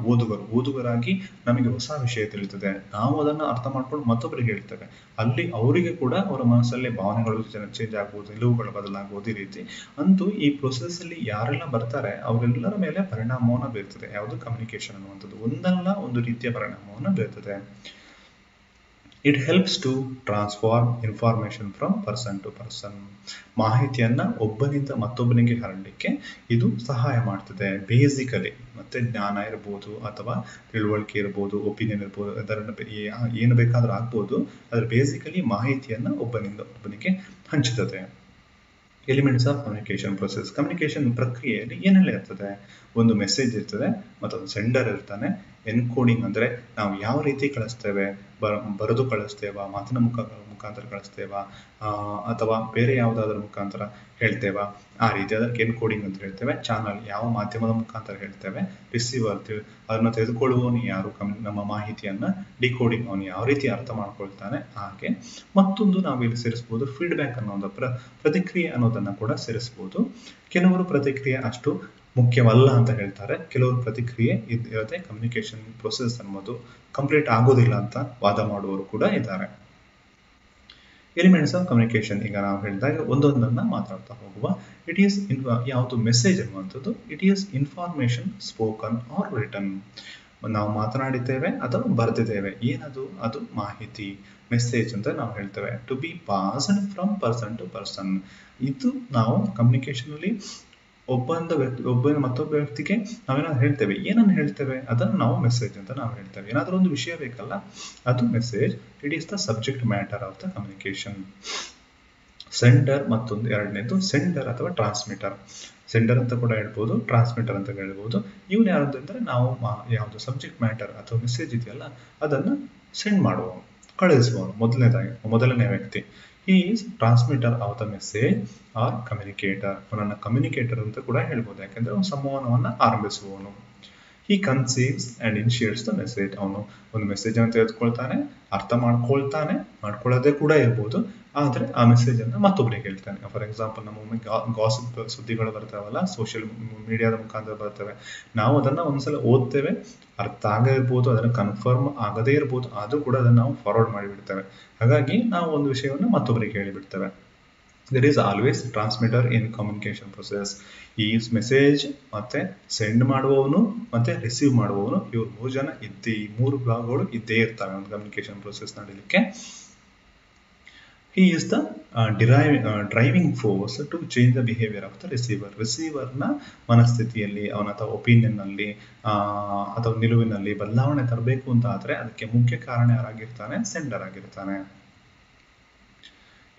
ಓದುಗರಾಗಿ ನಮಗೆ ಹೊಸ ವಿಷಯ ತಿಳಿತದೆ, ನಾವು ಅದನ್ನ ಅರ್ಥ ಮಾಡ್ಕೊಂಡು ಮತ್ತೊಬ್ಬರಿಗೆ ಹೇಳ್ತೇವೆ. ಅಲ್ಲಿ ಅವರಿಗೆ ಕೂಡ ಅವರ ಮನಸ್ಸಲ್ಲಿ ಭಾವನೆಗಳು ಚೇಂಜ್ ಆಗ್ಬೋದು, ನಿಲುವುಗಳು ಬದಲಾಗಬಹುದು. ಈ ರೀತಿ ಅಂತೂ ಈ ಪ್ರೊಸೆಸ್ ಅಲ್ಲಿ ಯಾರೆಲ್ಲ ಬರ್ತಾರೆ ಅವರೆಲ್ಲರ ಮೇಲೆ ಪರಿಣಾಮವನ್ನು ಬೀರ್ತದೆ. ಯಾವುದು ಕಮ್ಯುನಿಕೇಶನ್ ಅನ್ನುವಂಥದ್ದು ಒಂದಲ್ಲ ಒಂದು ರೀತಿಯ ಪರಿಣಾಮವನ್ನು ಬೀರ್ತದೆ. It helps to transform information from person to person. ಮಾಹಿತಿಯನ್ನ ಒಬ್ಬನಿಂದ ಮತ್ತೊಬ್ಬನಿಗೆ ಹರಡಲಿಕ್ಕೆ ಇದು ಸಹಾಯ ಮಾಡ್ತದೆ ಬೇಸಿಕಲಿ. ಮತ್ತೆ ಜ್ಞಾನ ಇರ್ಬೋದು ಅಥವಾ ತಿಳುವಳಿಕೆ ಇರ್ಬೋದು, ಒಪಿನಿಯನ್ ಇರ್ಬೋದು, ಅದರ ಏನು ಬೇಕಾದ್ರೂ ಆಗ್ಬೋದು. ಅದ್ರ ಬೇಸಿಕಲಿ ಮಾಹಿತಿಯನ್ನ ಒಬ್ಬನಿಂದ ಒಬ್ಬನಿಗೆ ಹಂಚುತ್ತದೆ. Elements of communication process. Communication ಪ್ರಕ್ರಿಯೆಯಲ್ಲಿ ಏನೆಲ್ಲ ಇರ್ತದೆ? ಒಂದು ಮೆಸೇಜ್ ಇರ್ತದೆ, ಮತ್ತೊಂದು ಸೆಂಡರ್ ಇರ್ತಾನೆ. ಎನ್ಕೋಡಿಂಗ್ ಅಂದರೆ ನಾವು ಯಾವ ರೀತಿ ಕಳಿಸ್ತೇವೆ, ಬರೆದು ಕಳಿಸ್ತೇವಾ, ಮಾತಿನ ಮುಖಾಂತರ ಕಳಿಸ್ತೇವಾ, ಅಥವಾ ಬೇರೆ ಯಾವುದಾದ್ರೂ ಮುಖಾಂತರ ಹೇಳ್ತೇವಾ, ಆ ರೀತಿ ಅದಕ್ಕೆ ಎನ್ಕೋಡಿಂಗ್ ಅಂತ ಹೇಳ್ತೇವೆ. ಚಾನಲ್, ಯಾವ ಮಾಧ್ಯಮದ ಮುಖಾಂತರ ಹೇಳ್ತೇವೆ. ರಿಸೀವರ್, ಅದನ್ನು ತೆಗೆದುಕೊಳ್ಳುವವನು ಯಾರು, ನಮ್ಮ ಮಾಹಿತಿಯನ್ನ ಡಿಕೋಡಿಂಗ್, ಅವನು ಯಾವ ರೀತಿ ಅರ್ಥ ಮಾಡ್ಕೊಳ್ತಾನೆ. ಹಾಗೆ ಮತ್ತೊಂದು ನಾವಿಲ್ಲಿ ಸೇರಿಸ್ಬೋದು ಫೀಡ್ಬ್ಯಾಕ್ ಅನ್ನೋದು, ಪ್ರತಿಕ್ರಿಯೆ ಅನ್ನೋದನ್ನ ಕೂಡ ಸೇರಿಸ್ಬೋದು. ಕೆಲವರು ಪ್ರತಿಕ್ರಿಯೆ ಅಷ್ಟು ಮುಖ್ಯವಲ್ಲ ಅಂತ ಹೇಳ್ತಾರೆ. ಕೆಲವರು ಪ್ರತಿಕ್ರಿಯೆ ಇರುತ್ತೆ, ಕಮ್ಯುನಿಕೇಶನ್ ಪ್ರೊಸೆಸ್ ಅನ್ನೋದು ಕಂಪ್ಲೀಟ್ ಆಗೋದಿಲ್ಲ ಅಂತ ವಾದ ಮಾಡುವವರು ಕೂಡ ಇದ್ದಾರೆ. ಎಲಿಮೆಂಟ್ಸ್ ಆಫ್ ಕಮ್ಯುನಿಕೇಶನ್ ಈಗ ನಾವು ಹೇಳಿದಾಗ ಒಂದೊಂದನ್ನ ಮಾತಾಡ್ತಾ ಹೋಗುವ. ಇಟ್ ಈಸ್ ಯಾವುದು ಮೆಸೇಜ್ ಅನ್ನುವಂಥದ್ದು, it is information spoken or written. ನಾವು ಮಾತನಾಡಿದ್ದೇವೆ ಅಥವಾ ಬರೆದಿದ್ದೇವೆ, ಏನದು? ಅದು ಮಾಹಿತಿ, ಮೆಸೇಜ್ ಅಂತ ನಾವು ಹೇಳ್ತೇವೆ. To be passed from person to person. ಇದು ನಾವು ಕಮ್ಯುನಿಕೇಶನ್ ಅಲ್ಲಿ ಒಬ್ಬ ಮತ್ತೊಬ್ಬ ವ್ಯಕ್ತಿಗೆ ನಾವೇನಾದ್ರು ಹೇಳ್ತೇವೆ, ಏನನ್ನು ಹೇಳ್ತೇವೆ ಅದನ್ನು ನಾವು ಮೆಸೇಜ್ ಅಂತ ನಾವು ಹೇಳ್ತೇವೆ. ಏನಾದರೂ ಒಂದು ವಿಷಯ ಬೇಕಲ್ಲ, ಅದು message. It is the subject matter of the communication. Sender ಮತ್ತೊಂದು, ಎರಡನೇದು ಸೆಂಡರ್ ಅಥವಾ ಟ್ರಾನ್ಸ್ಮಿಟರ್. ಸೆಂಡರ್ ಅಂತ ಕೂಡ ಹೇಳ್ಬೋದು, ಟ್ರಾನ್ಸ್ಮಿಟರ್ ಅಂತ ಹೇಳ್ಬೋದು. ಇವನು ಯಾರು ಅಂತಂದ್ರೆ ನಾವು ಯಾವುದು ಸಬ್ಜೆಕ್ಟ್ ಮ್ಯಾಟರ್ ಅಥವಾ ಮೆಸೇಜ್ ಇದೆಯಲ್ಲ ಅದನ್ನು ಸೆಂಡ್ ಮಾಡುವವನು, ಕಳುಹಿಸುವವನು ಮೊದಲನೇ ವ್ಯಕ್ತಿ. He is transmitter of the message or communicator. ಅವನನ್ನು ಕಮ್ಯುನಿಕೇಟರ್ ಅಂತ ಕೂಡ ಹೇಳ್ಬೋದು, ಯಾಕಂದ್ರೆ ಅವನು ಸಂವಹನವನ್ನು ಆರಂಭಿಸುವವನು. He conceives and initiates the message. ಅವನು ಒಂದು ಮೆಸೇಜ್ ಅನ್ನು ತೆಗೆದುಕೊಳ್ತಾನೆ, ಅರ್ಥ ಮಾಡ್ಕೊಳ್ಳೋದೇ ಕೂಡ ಇರ್ಬೋದು, ಆದರೆ ಆ ಮೆಸೇಜ್ ಅನ್ನು ಮತ್ತೊಬ್ಬರಿಗೆ ಹೇಳ್ತಾನೆ. ಫಾರ್ ಎಕ್ಸಾಂಪಲ್, ನಮ್ಮ ಗಾಸಿಪ್ ಸುದ್ದಿಗಳು ಬರ್ತಾವಲ್ಲ, ಸೋಷಿಯಲ್ ಮೀಡಿಯಾದ ಮುಖಾಂತರ ಬರ್ತವೆ. ನಾವು ಅದನ್ನ ಒಂದ್ಸಲ ಓದ್ತೇವೆ, ಅರ್ಥ ಆಗಿರ್ಬೋದು, ಅದನ್ನು ಕನ್ಫರ್ಮ್ ಆಗದೇ ಇರ್ಬೋದು, ಆದರೂ ಕೂಡ ಅದನ್ನು ನಾವು ಫಾರ್ವರ್ಡ್ ಮಾಡಿಬಿಡ್ತೇವೆ. ಹಾಗಾಗಿ ನಾವು ಒಂದು ವಿಷಯವನ್ನು ಮತ್ತೊಬ್ಬರಿಗೆ ಹೇಳಿಬಿಡ್ತೇವೆ. There is always transmitter in communication process. ಈ ಮೆಸೇಜ್ ಮತ್ತೆ ಸೆಂಡ್ ಮಾಡುವವನು ಮತ್ತೆ ರಿಸೀವ್ ಮಾಡುವವನು, ಇವ್ರು ಮೂರು ಜನ ಈ ಮೂರು ಭಾಗಗಳು ಇದ್ದೇ ಇರ್ತವೆ ಒಂದು ಕಮ್ಯುನಿಕೇಶನ್ ಪ್ರೊಸೆಸ್ ನಡೀಲಿಕ್ಕೆ. He is the driving force to change the behavior of the receiver. ರಿಸೀವರ್ನ ಮನಸ್ಥಿತಿಯಲ್ಲಿ, ಅವನ ಅಥವಾ ಒಪಿನಿಯನ್ ನಲ್ಲಿ ಅಥವಾ ನಿಲುವಿನಲ್ಲಿ ಬದಲಾವಣೆ ತರಬೇಕು ಅಂತ ಆದ್ರೆ ಅದಕ್ಕೆ ಮುಖ್ಯ ಕಾರಣ ಯಾರಾಗಿರ್ತಾನೆ? ಸೆಂಡರ್ ಆಗಿರ್ತಾನೆ.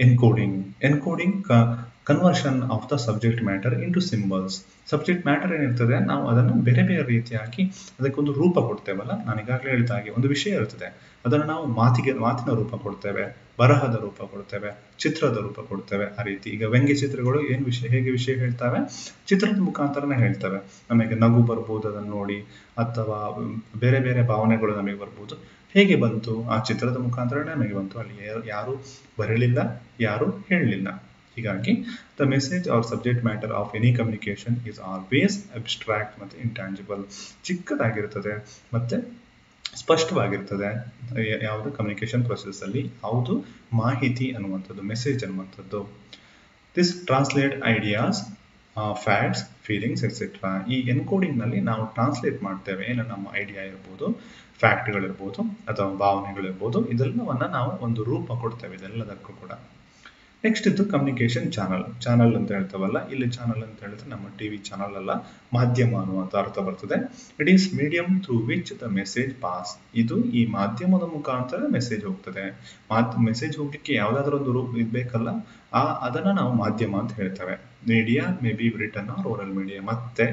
Encoding conversion of the subject matter into symbols. Subject matter ಏನಿರ್ತದೆ, ನಾವು ಅದನ್ನು ಬೇರೆ ಬೇರೆ ರೀತಿಯಾಗಿ ಅದಕ್ಕೊಂದು ರೂಪ ಕೊಡ್ತೇವಲ್ಲ. ನಾನು ಈಗಾಗಲೇ ಹೇಳಿದ ಹಾಗೆ ಒಂದು ವಿಷಯ ಇರ್ತದೆ, ಅದನ್ನು ನಾವು ಮಾತಿನ ರೂಪ ಕೊಡ್ತೇವೆ, ಬರಹದ ರೂಪ ಕೊಡ್ತೇವೆ, ಚಿತ್ರದ ರೂಪ ಕೊಡ್ತೇವೆ. ಆ ರೀತಿ ಈಗ ವ್ಯಂಗ್ಯ ಚಿತ್ರಗಳು ಹೇಗೆ ವಿಷಯ ಹೇಳ್ತವೆ? ಚಿತ್ರದ ಮುಖಾಂತರನೇ ಹೇಳ್ತವೆ. ನಮಗೆ ನಗು ಬರ್ಬೋದು ಅದನ್ನು ನೋಡಿ, ಅಥವಾ ಬೇರೆ ಬೇರೆ ಭಾವನೆಗಳು ನಮಗೆ ಬರ್ಬೋದು. ಹೇಗೆ ಬಂತು? ಆ ಚಿತ್ರದ ಮುಖಾಂತರನೇ ನಮಗೆ ಬಂತು. ಅಲ್ಲಿ ಯಾರು ಬರಲಿಲ್ಲ, ಯಾರು ಹೇಳಲಿಲ್ಲ. ಹೀಗಾಗಿ the message or subject matter of any communication is always abstract ಮತ್ತು ಇಂಟ್ಯಾಂಜಿಬಲ್. ಚಿಕ್ಕದಾಗಿರ್ತದೆ ಮತ್ತೆ ಸ್ಪಷ್ಟವಾಗಿರ್ತದೆ ಯಾವುದು ಕಮ್ಯುನಿಕೇಶನ್ ಪ್ರೊಸೆಸ್ ಅಲ್ಲಿ. ಯಾವುದು ಮಾಹಿತಿ ಅನ್ನುವಂಥದ್ದು, ಮೆಸೇಜ್ ಅನ್ನುವಂಥದ್ದು. This translate ideas, facts, feelings etcetera. ಈ ಎನ್ಕೋಡಿಂಗ್ ನಲ್ಲಿ ನಾವು ಟ್ರಾನ್ಸ್ಲೇಟ್ ಮಾಡ್ತೇವೆ, ಏನು ನಮ್ಮ ಐಡಿಯಾ ಇರ್ಬೋದು, ಫ್ಯಾಕ್ಟ್ಗಳಿರ್ಬೋದು ಅಥವಾ ಭಾವನೆಗಳಿರ್ಬೋದು, ಇದೆಲ್ಲವನ್ನ ನಾವು ಒಂದು ರೂಪ ಕೊಡ್ತೇವೆ ಇದೆಲ್ಲದಕ್ಕೂ ಕೂಡ. ನೆಕ್ಸ್ಟ್ ಇದ್ದು ಕಮ್ಯುನಿಕೇಶನ್ ಚಾನಲ್ ಅಂತ ಹೇಳ್ತೇವಲ್ಲ. ಇಲ್ಲಿ ಚಾನಲ್ ಅಂತ ಹೇಳಿದ್ರೆ ನಮ್ಮ ಟಿವಿ ಚಾನಲ್ ಅಲ್ಲ, ಮಾಧ್ಯಮ ಅನ್ನುವಂಥ ಅರ್ಥ ಬರ್ತದೆ. It is medium through which the message pass. ಇದು ಈ ಮಾಧ್ಯಮದ ಮುಖಾಂತರ ಮೆಸೇಜ್ ಹೋಗ್ತದೆ. ಮೆಸೇಜ್ ಹೋಗ್ಲಿಕ್ಕೆ ಯಾವ್ದಾದ್ರು ಒಂದು ರೂಪ ಇದ್ಬೇಕಲ್ಲ, ಅದನ್ನ ನಾವು ಮಾಧ್ಯಮ ಅಂತ ಹೇಳ್ತೇವೆ. Media may be written or oral media. ಮತ್ತೆ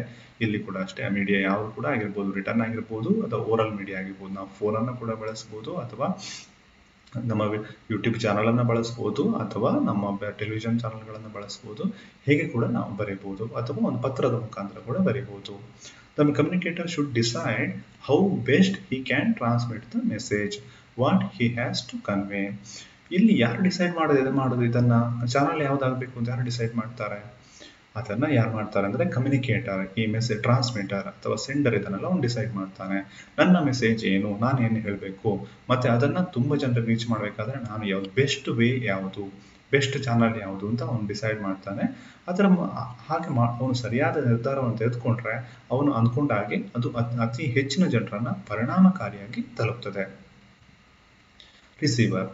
ಇಲ್ಲಿ ಕೂಡ ಅಷ್ಟೇ, ಮೀಡಿಯಾ ಯಾವುದು ಕೂಡ ಆಗಿರ್ಬೋದು, ರಿಟರ್ನ್ ಆಗಿರ್ಬೋದು ಅಥವಾ ಓರಲ್ ಮೀಡಿಯಾ ಆಗಿರ್ಬೋದು. ನಾವು ಫೋನನ್ನು ಕೂಡ ಬಳಸ್ಬೋದು, ಅಥವಾ ನಮ್ಮ ಯೂಟ್ಯೂಬ್ ಚಾನಲ್ ಅನ್ನು ಬಳಸ್ಬೋದು, ಅಥವಾ ನಮ್ಮ ಟೆಲಿವಿಷನ್ ಚಾನಲ್ಗಳನ್ನು ಬಳಸ್ಬೋದು. ಹೇಗೆ ಕೂಡ ನಾವು ಬರೀಬಹುದು, ಅಥವಾ ಒಂದು ಪತ್ರದ ಮುಖಾಂತರ ಕೂಡ ಬರೀಬಹುದು. The communicator should decide how best he can transmit the message, what he has to convey. ಇಲ್ಲಿ ಯಾರು ಡಿಸೈಡ್ ಮಾಡೋದು ಇದನ್ನ ಚಾನಲ್ ಯಾವ್ದಾಗಬೇಕು ಅಂತ ಯಾರು ಡಿಸೈಡ್ ಮಾಡ್ತಾರೆ? ಅದನ್ನ ಯಾರು ಮಾಡ್ತಾರೆ ಅಂದ್ರೆ ಕಮ್ಯುನಿಕೇಟರ್. ಈ ಮೆಸೇಜ್ ಟ್ರಾನ್ಸ್ಮಿಟರ್ ಅಥವಾ ಸೆಂಡರ್ ಇದನ್ನೆಲ್ಲ ಅವ್ನು ಡಿಸೈಡ್ ಮಾಡ್ತಾನೆ. ನನ್ನ ಮೆಸೇಜ್ ಏನು, ನಾನು ಏನು ಹೇಳಬೇಕು, ಮತ್ತೆ ಅದನ್ನ ತುಂಬಾ ಜನರಿಗೆ ರೀಚ್ ಮಾಡ್ಬೇಕಾದ್ರೆ ನಾನು ಯಾವ್ದು ಬೆಸ್ಟ್ ವೇ ಯಾವುದು, ಬೆಸ್ಟ್ ಚಾನಲ್ ಯಾವುದು ಅಂತ ಅವನು ಡಿಸೈಡ್ ಮಾಡ್ತಾನೆ. ಹಾಗೆ ಅವನು ಸರಿಯಾದ ನಿರ್ಧಾರವನ್ನು ತೆಗೆದುಕೊಂಡ್ರೆ ಅವನು ಅಂದ್ಕೊಂಡ ಹಾಗೆ ಅದು ಅತಿ ಹೆಚ್ಚಿನ ಜನರನ್ನ ಪರಿಣಾಮಕಾರಿಯಾಗಿ ತಲುಪ್ತದೆ. Receiver.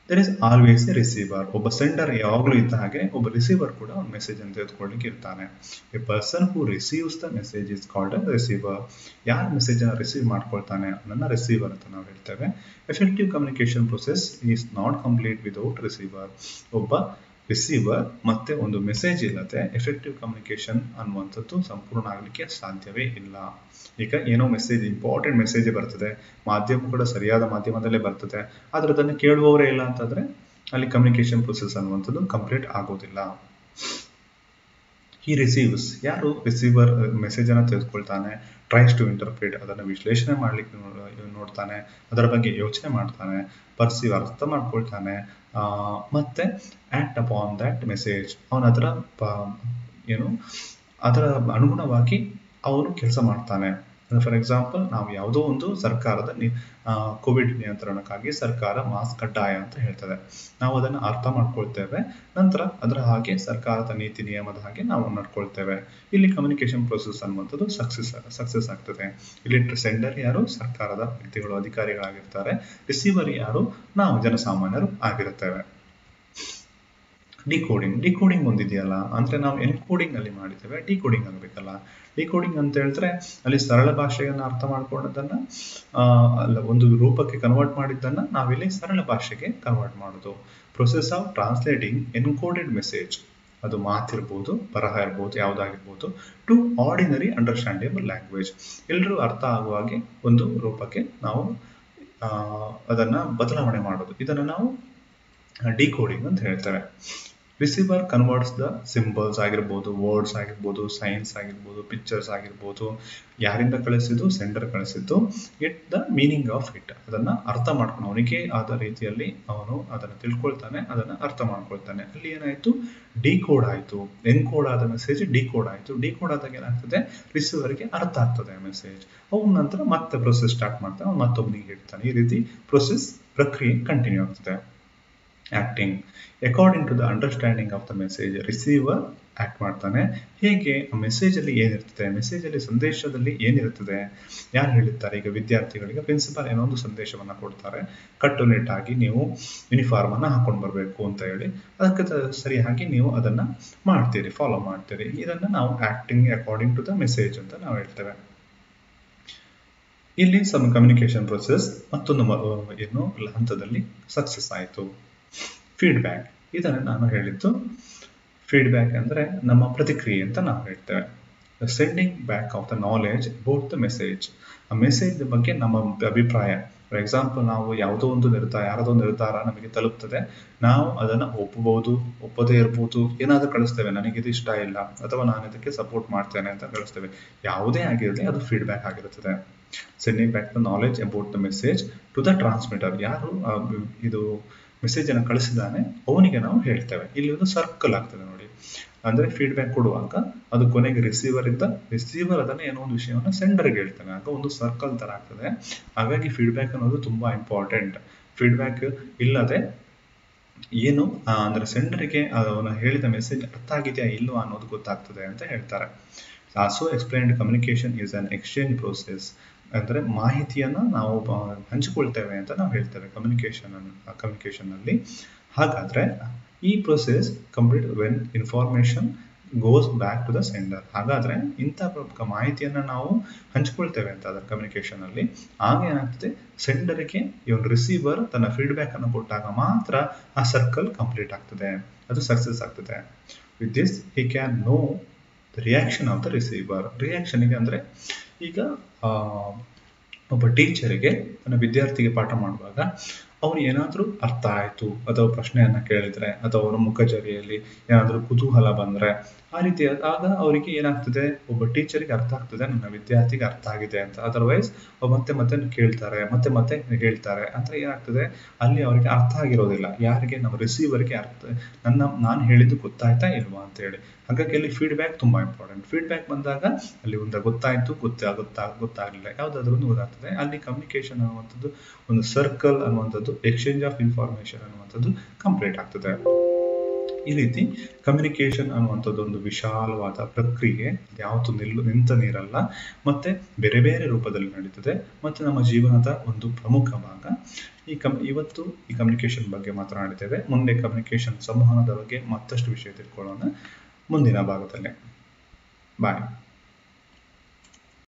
There is always a receiver. ಒಬ್ಬ ಸೆಂಡರ್ ಯಾವಾಗಲೂ ಇದ್ದ ಹಾಗೆ ಒಬ್ಬ ರಿಸೀವರ್ ಕೂಡ ಒಂದು ಮೆಸೇಜ್ ಅನ್ನು ತೆಗೆದುಕೊಳ್ಳಿಕ್ಕೆ ಇರ್ತಾನೆ. A person who receives the message is called a receiver. ಯಾರು ಮೆಸೇಜ್ ಅನ್ನು ರಿಸೀವ್ ಮಾಡ್ಕೊಳ್ತಾನೆ ಅದನ್ನ ರಿಸೀವರ್ ಅಂತ ನಾವು ಹೇಳ್ತೇವೆ. Effective communication process is not complete without receiver. ಒಬ್ಬ ರಿಸೀವರ್ ಮತ್ತೆ ಒಂದು ಮೆಸೇಜ್ ಇಲ್ಲದೆ ಎಫೆಕ್ಟಿವ್ ಕಮ್ಯುನಿಕೇಶನ್ ಅನ್ನುವಂಥದ್ದು ಸಂಪೂರ್ಣ ಆಗಲಿಕ್ಕೆ ಸಾಧ್ಯವೇ ಇಲ್ಲ. ಈಗ ಏನೋ ಮೆಸೇಜ್, ಇಂಪಾರ್ಟೆಂಟ್ ಮೆಸೇಜ್ ಬರ್ತದೆ, ಮಾಧ್ಯಮ ಕೂಡ ಸರಿಯಾದ ಮಾಧ್ಯಮದಲ್ಲೇ ಬರ್ತದೆ, ಆದ್ರೆ ಅದನ್ನು ಕೇಳುವವರೇ ಇಲ್ಲ ಅಂತಂದ್ರೆ ಅಲ್ಲಿ ಕಮ್ಯುನಿಕೇಶನ್ ಪ್ರೊಸೆಸ್ ಅನ್ನುವಂಥದ್ದು ಕಂಪ್ಲೀಟ್ ಆಗೋದಿಲ್ಲ. ಈ ರಿಸೀವ್ಸ್, ಯಾರು ರಿಸೀವರ್ ಮೆಸೇಜ್ ಅನ್ನು ತೆಗೆದುಕೊಳ್ತಾನೆ, ಟ್ರೈಸ್ ಟು ಇಂಟರ್ಪ್ರಿಟ್, ಅದನ್ನು ವಿಶ್ಲೇಷಣೆ ಮಾಡ್ಲಿಕ್ಕೆ ನೋಡ್ತಾನೆ, ಅದರ ಬಗ್ಗೆ ಯೋಚನೆ ಮಾಡ್ತಾನೆ, ಪರ್ಸೀವ್ ಅರ್ಥ ಮಾಡ್ಕೊಳ್ತಾನೆ, ಮತ್ತೆ ಆಕ್ಟ್ ಅಪಾನ್ ದಟ್ ಮೆಸೇಜ್, ಅವನ ಅದರ ಅದರ ಅನುಗುಣವಾಗಿ ಅವನು ಕೆಲಸ ಮಾಡ್ತಾನೆ. ಫಾರ್ ಎಕ್ಸಾಂಪಲ್, ನಾವು ಯಾವುದೋ ಒಂದು ಸರ್ಕಾರದ ಕೋವಿಡ್ ನಿಯಂತ್ರಣಕ್ಕಾಗಿ ಸರ್ಕಾರ ಮಾಸ್ಕ್ ಕಡ್ಡಾಯ ಅಂತ ಹೇಳ್ತದೆ. ನಾವು ಅದನ್ನು ಅರ್ಥ ಮಾಡ್ಕೊಳ್ತೇವೆ, ನಂತರ ಅದರ ಹಾಗೆ ಸರ್ಕಾರದ ನೀತಿ ನಿಯಮದ ಹಾಗೆ ನಾವು ನಡ್ಕೊಳ್ತೇವೆ. ಇಲ್ಲಿ ಕಮ್ಯುನಿಕೇಶನ್ ಪ್ರೊಸೆಸ್ ಅನ್ನುವಂಥದ್ದು ಸಕ್ಸಸ್ ಆಗ್ತದೆ. ಇಲ್ಲಿ ಸೆಂಡರ್ ಯಾರು? ಸರ್ಕಾರದ ವ್ಯಕ್ತಿಗಳು, ಅಧಿಕಾರಿಗಳಾಗಿರ್ತಾರೆ. ರಿಸೀವರ್ ಯಾರು? ನಾವು ಜನಸಾಮಾನ್ಯರು ಆಗಿರುತ್ತೇವೆ. ಡಿಕೋಡಿಂಗ್ ಒಂದಿದೆಯಲ್ಲ, ಅಂದ್ರೆ ನಾವು ಎನ್ಕೋಡಿಂಗ್ ಅಲ್ಲಿ ಮಾಡಿದ್ದೇವೆ, ಡಿಕೋಡಿಂಗ್ ಆಗಬೇಕಲ್ಲ. ಡಿಕೋಡಿಂಗ್ ಅಂತ ಹೇಳಿದ್ರೆ ಅಲ್ಲಿ ಸರಳ ಭಾಷೆಯನ್ನು ಅರ್ಥ ಮಾಡ್ಕೊಂಡದನ್ನ ಅಲ್ಲ, ಒಂದು ರೂಪಕ್ಕೆ ಕನ್ವರ್ಟ್ ಮಾಡಿದ್ದನ್ನ ನಾವಿಲ್ಲಿ ಸರಳ ಭಾಷೆಗೆ ಕನ್ವರ್ಟ್ ಮಾಡೋದು. Process of translating encoded message, ಅದು ಮಾತಿರ್ಬೋದು, ಬರಹ ಇರ್ಬೋದು, ಯಾವುದಾಗಿರ್ಬೋದು, ಟು ಆರ್ಡಿನರಿ ಅಂಡರ್ಸ್ಟ್ಯಾಂಡೇಬಲ್ ಲ್ಯಾಂಗ್ವೇಜ್, ಎಲ್ಲರೂ ಅರ್ಥ ಆಗುವ ಹಾಗೆ ಒಂದು ರೂಪಕ್ಕೆ ನಾವು ಅದನ್ನ ಬದಲಾವಣೆ ಮಾಡೋದು. ಇದನ್ನು ನಾವು ಡಿಕೋಡಿಂಗ್ ಅಂತ ಹೇಳ್ತೇವೆ. ರಿಸೀವರ್ ಕನ್ವರ್ಟ್ಸ್ ದ ಸಿಂಬಲ್ಸ್ ಆಗಿರ್ಬೋದು, ವರ್ಡ್ಸ್ ಆಗಿರ್ಬೋದು, ಸೈನ್ಸ್ ಆಗಿರ್ಬೋದು, ಪಿಕ್ಚರ್ಸ್ ಆಗಿರ್ಬೋದು, ಯಾರಿಂದ ಕಳಿಸಿದ್ದು? ಸೆಂಡರ್ ಕಳಿಸಿದ್ದು. Get the meaning of it, ಅದನ್ನ ಅರ್ಥ ಮಾಡ್ಕೊಂಡು ಅವನಿಗೆ ಆದ ರೀತಿಯಲ್ಲಿ ಅವನು ಅದನ್ನು ತಿಳ್ಕೊಳ್ತಾನೆ, ಅದನ್ನ ಅರ್ಥ ಮಾಡ್ಕೊಳ್ತಾನೆ. ಅಲ್ಲಿ ಏನಾಯ್ತು? ಡಿಕೋಡ್ ಆಯ್ತು. ಎನ್ಕೋಡ್ ಆದ ಮೆಸೇಜ್ ಡಿಕೋಡ್ ಆಯ್ತು. ಡಿಕೋಡ್ ಆದಾಗ ಏನಾಗ್ತದೆ? ರಿಸೀವರ್ಗೆ ಅರ್ಥ ಆಗ್ತದೆ ಆ ಮೆಸೇಜ್. ಅವನ ನಂತರ ಮತ್ತೆ ಪ್ರೊಸೆಸ್ ಸ್ಟಾರ್ಟ್ ಮಾಡ್ತಾನೆ, ಅವನು ಮತ್ತೊಬ್ಬನಿಗೆ ಹೇಳ್ತಾನೆ. ಈ ರೀತಿ ಪ್ರಕ್ರಿಯೆ ಕಂಟಿನ್ಯೂ ಆಗ್ತದೆ. Acting according to the understanding of the message, receiver act ಮಾಡ್ತಾನೆ. ಹೇಗೆ? ಆ ಮೆಸೇಜ್ ಅಲ್ಲಿ ಏನಿರ್ತದೆ, ಮೆಸೇಜ್ ಅಲ್ಲಿ ಸಂದೇಶದಲ್ಲಿ ಏನಿರ್ತದೆ, ಯಾರು ಹೇಳಿರ್ತಾರೆ? ಈಗ ವಿದ್ಯಾರ್ಥಿಗಳಿಗೆ ಪ್ರಿನ್ಸಿಪಾಲ್ ಏನೋ ಒಂದು ಸಂದೇಶವನ್ನ ಕೊಡ್ತಾರೆ, ಕಟ್ಟುನಿಟ್ಟಾಗಿ ನೀವು ಯೂನಿಫಾರ್ಮ್ ಅನ್ನ ಹಾಕೊಂಡು ಬರಬೇಕು ಅಂತ ಹೇಳಿ. ಅದಕ್ಕೆ ಸರಿಯಾಗಿ ನೀವು ಅದನ್ನ ಮಾಡ್ತೀರಿ, ಫಾಲೋ ಮಾಡ್ತೀರಿ. ಇದನ್ನ ನಾವು acting according to the message ಅಂತ ನಾವು ಹೇಳ್ತೇವೆ. ಇಲ್ಲಿ ಕಮ್ಯುನಿಕೇಶನ್ ಪ್ರೊಸೆಸ್ ಮತ್ತೊಂದು ಏನು ಹಂತದಲ್ಲಿ ಸಕ್ಸಸ್ ಆಯಿತು. ಫೀಡ್ಬ್ಯಾಕ್, ಇದನ್ನು ನಾನು ಹೇಳಿದ್ದು. ಫೀಡ್ಬ್ಯಾಕ್ ಅಂದ್ರೆ ನಮ್ಮ ಪ್ರತಿಕ್ರಿಯೆ ಅಂತ ನಾವು ಹೇಳ್ತೇವೆ. Sending back of the knowledge about the message, ಆ ಮೆಸೇಜ್ ಬಗ್ಗೆ ನಮ್ಮ ಅಭಿಪ್ರಾಯ. ಫಾರ್ ಎಕ್ಸಾಂಪಲ್, ನಾವು ಯಾವುದೋ ಒಂದು ಯಾರದೋ ಒಂದು ನಿರ್ಧಾರ ನಮಗೆ ತಲುಪ್ತದೆ, ನಾವು ಅದನ್ನು ಒಪ್ಪಬಹುದು, ಒಪ್ಪದೇ ಇರ್ಬೋದು, ಏನಾದರೂ ಕಳಿಸ್ತೇವೆ, ನನಗಿದು ಇಷ್ಟ ಇಲ್ಲ ಅಥವಾ ನಾನು ಇದಕ್ಕೆ ಸಪೋರ್ಟ್ ಮಾಡ್ತೇನೆ ಅಂತ ಕಳಿಸ್ತೇವೆ. ಯಾವುದೇ ಆಗಿರಲಿ ಅದು ಫೀಡ್ಬ್ಯಾಕ್ ಆಗಿರುತ್ತದೆ. Sending back the knowledge about the message to the transmitter, ಯಾರು ಇದು ಮೆಸೇಜ್ ಅನ್ನು ಕಳಿಸಿದಾನೆ ಅವನಿಗೆ ನಾವು ಹೇಳ್ತೇವೆ. ಇಲ್ಲಿ ಒಂದು ಸರ್ಕಲ್ ಆಗ್ತದೆ ನೋಡಿ. ಅಂದ್ರೆ ಫೀಡ್ಬ್ಯಾಕ್ ಕೊಡುವಾಗ ಅದು ಕೊನೆಗೆ ರಿಸೀವರ್ ಅದನ್ನ ಏನೋ ಒಂದು ವಿಷಯವನ್ನು ಸೆಂಡರ್ಗೆ ಹೇಳ್ತಾನೆ, ಆಗ ಒಂದು ಸರ್ಕಲ್ ತರ ಆಗ್ತದೆ. ಹಾಗಾಗಿ ಫೀಡ್ಬ್ಯಾಕ್ ಅನ್ನೋದು ತುಂಬಾ ಇಂಪಾರ್ಟೆಂಟ್. ಫೀಡ್ಬ್ಯಾಕ್ ಇಲ್ಲದೆ ಏನು ಅಂದ್ರೆ ಸೆಂಡರ್ಗೆ ಅವನು ಹೇಳಿದ ಮೆಸೇಜ್ ಅರ್ಥ ಆಗಿದೆಯಾ ಇಲ್ವಾ ಅನ್ನೋದು ಗೊತ್ತಾಗ್ತದೆ ಅಂತ ಹೇಳ್ತಾರೆ. Also explained communication is an exchange process, ಅಂದ್ರೆ ಮಾಹಿತಿಯನ್ನ ನಾವು ಹಂಚಿಕೊಳ್ತೇವೆ ಅಂತ ನಾವು ಹೇಳ್ತೇವೆ ಕಮ್ಯುನಿಕೇಶನ್ ಅಲ್ಲಿ. ಹಾಗಾದ್ರೆ ಈ process complete when information goes back to the sender. ಹಾಗಾದ್ರೆ ಇಂಥ ಮಾಹಿತಿಯನ್ನ ನಾವು ಹಂಚಿಕೊಳ್ತೇವೆ ಅಂತ ಅದರ ಕಮ್ಯುನಿಕೇಶನ್ ಅಲ್ಲಿ. ಆಗ ಏನಾಗ್ತದೆ? ಸೆಂಡರ್ಗೆ ಇವನ್ ರಿಸೀವರ್ ತನ್ನ ಫೀಡ್ಬ್ಯಾಕ್ ಅನ್ನು ಕೊಟ್ಟಾಗ ಮಾತ್ರ ಆ ಸರ್ಕಲ್ ಕಂಪ್ಲೀಟ್ ಆಗ್ತದೆ, ಅದು ಸಕ್ಸಸ್ ಆಗ್ತದೆ. With this he can know the reaction of the receiver. ರಿಯಾಕ್ಷನ್ಗೆ ಅಂದ್ರೆ ಈಗ ಒಬ್ಬ ಟೀಚರಿಗೆ ತನ್ನ ವಿದ್ಯಾರ್ಥಿಗೆ ಪಾಠ ಮಾಡುವಾಗ ಅವನು ಏನಾದರೂ ಅರ್ಥ ಆಯಿತು ಅಥವಾ ಪ್ರಶ್ನೆಯನ್ನ ಕೇಳಿದ್ರೆ ಅಥವಾ ಅವರ ಮುಖಚರ್ಯೆಯಲ್ಲಿ ಏನಾದರೂ ಕುತೂಹಲ ಬಂದ್ರೆ ಆ ರೀತಿ ಆಗ ಅವರಿಗೆ ಏನಾಗ್ತದೆ? ಒಬ್ಬ ಟೀಚರಿಗೆ ಅರ್ಥ ಆಗ್ತದೆ ನನ್ನ ವಿದ್ಯಾರ್ಥಿಗೆ ಅರ್ಥ ಆಗಿದೆ ಅಂತ. ಅದರ್ವೈಸ್ ಮತ್ತೆ ಕೇಳ್ತಾರೆ, ಮತ್ತೆ ಹೇಳ್ತಾರೆ ಅಂದ್ರೆ ಏನಾಗ್ತದೆ? ಅಲ್ಲಿ ಅವರಿಗೆ ಅರ್ಥ ಆಗಿರೋದಿಲ್ಲ. ಯಾರಿಗೆ? ನಮ್ಮ ರಿಸೀವರ್ಗೆ ನಾನು ಹೇಳಿದ್ದು ಗೊತ್ತಾಯ್ತಾ ಇಲ್ವಾ ಅಂತ ಹೇಳಿ. ಹಾಗಾಗಿ ಅಲ್ಲಿ ಫೀಡ್ಬ್ಯಾಕ್ ತುಂಬಾ ಇಂಪಾರ್ಟೆಂಟ್. ಫೀಡ್ಬ್ಯಾಕ್ ಬಂದಾಗ ಅಲ್ಲಿ ಒಂದು ಗೊತ್ತಾಯ್ತು, ಗೊತ್ತಾಗಲಿಲ್ಲ, ಯಾವ್ದಾದ್ರು ಒಂದು ಗೊತ್ತಾಗ್ತದೆ. ಅಲ್ಲಿ ಕಮ್ಯುನಿಕೇಶನ್ ಅನ್ನುವಂಥದ್ದು, ಒಂದು ಸರ್ಕಲ್ ಅನ್ನುವಂಥದ್ದು, ಎಕ್ಸ್ಚೇಂಜ್ ಆಫ್ ಇನ್ಫಾರ್ಮೇಶನ್ ಅನ್ನುವಂಥದ್ದು ಕಂಪ್ಲೀಟ್ ಆಗ್ತದೆ. ಈ ರೀತಿ ಕಮ್ಯುನಿಕೇಶನ್ ಅನ್ನುವಂಥದ್ದು ಒಂದು ವಿಶಾಲವಾದ ಪ್ರಕ್ರಿಯೆ, ಯಾವತ್ತೂ ನಿಂತ ನೀರಲ್ಲ, ಮತ್ತೆ ಬೇರೆ ಬೇರೆ ರೂಪದಲ್ಲಿ ನಡೀತದೆ, ಮತ್ತೆ ನಮ್ಮ ಜೀವನದ ಒಂದು ಪ್ರಮುಖ ಭಾಗ. ಇವತ್ತು ಈ ಕಮ್ಯುನಿಕೇಶನ್ ಬಗ್ಗೆ ಮಾತನಾಡಿದ್ದೇವೆ. ಮುಂದೆ ಕಮ್ಯುನಿಕೇಶನ್ ಸಂವಹನದ ಬಗ್ಗೆ ಮತ್ತಷ್ಟು ವಿಷಯ ತಿಳ್ಕೊಳ್ಳೋಣ ಮುಂದಿನ ಭಾಗದಲ್ಲಿ. ಬಾಯ್.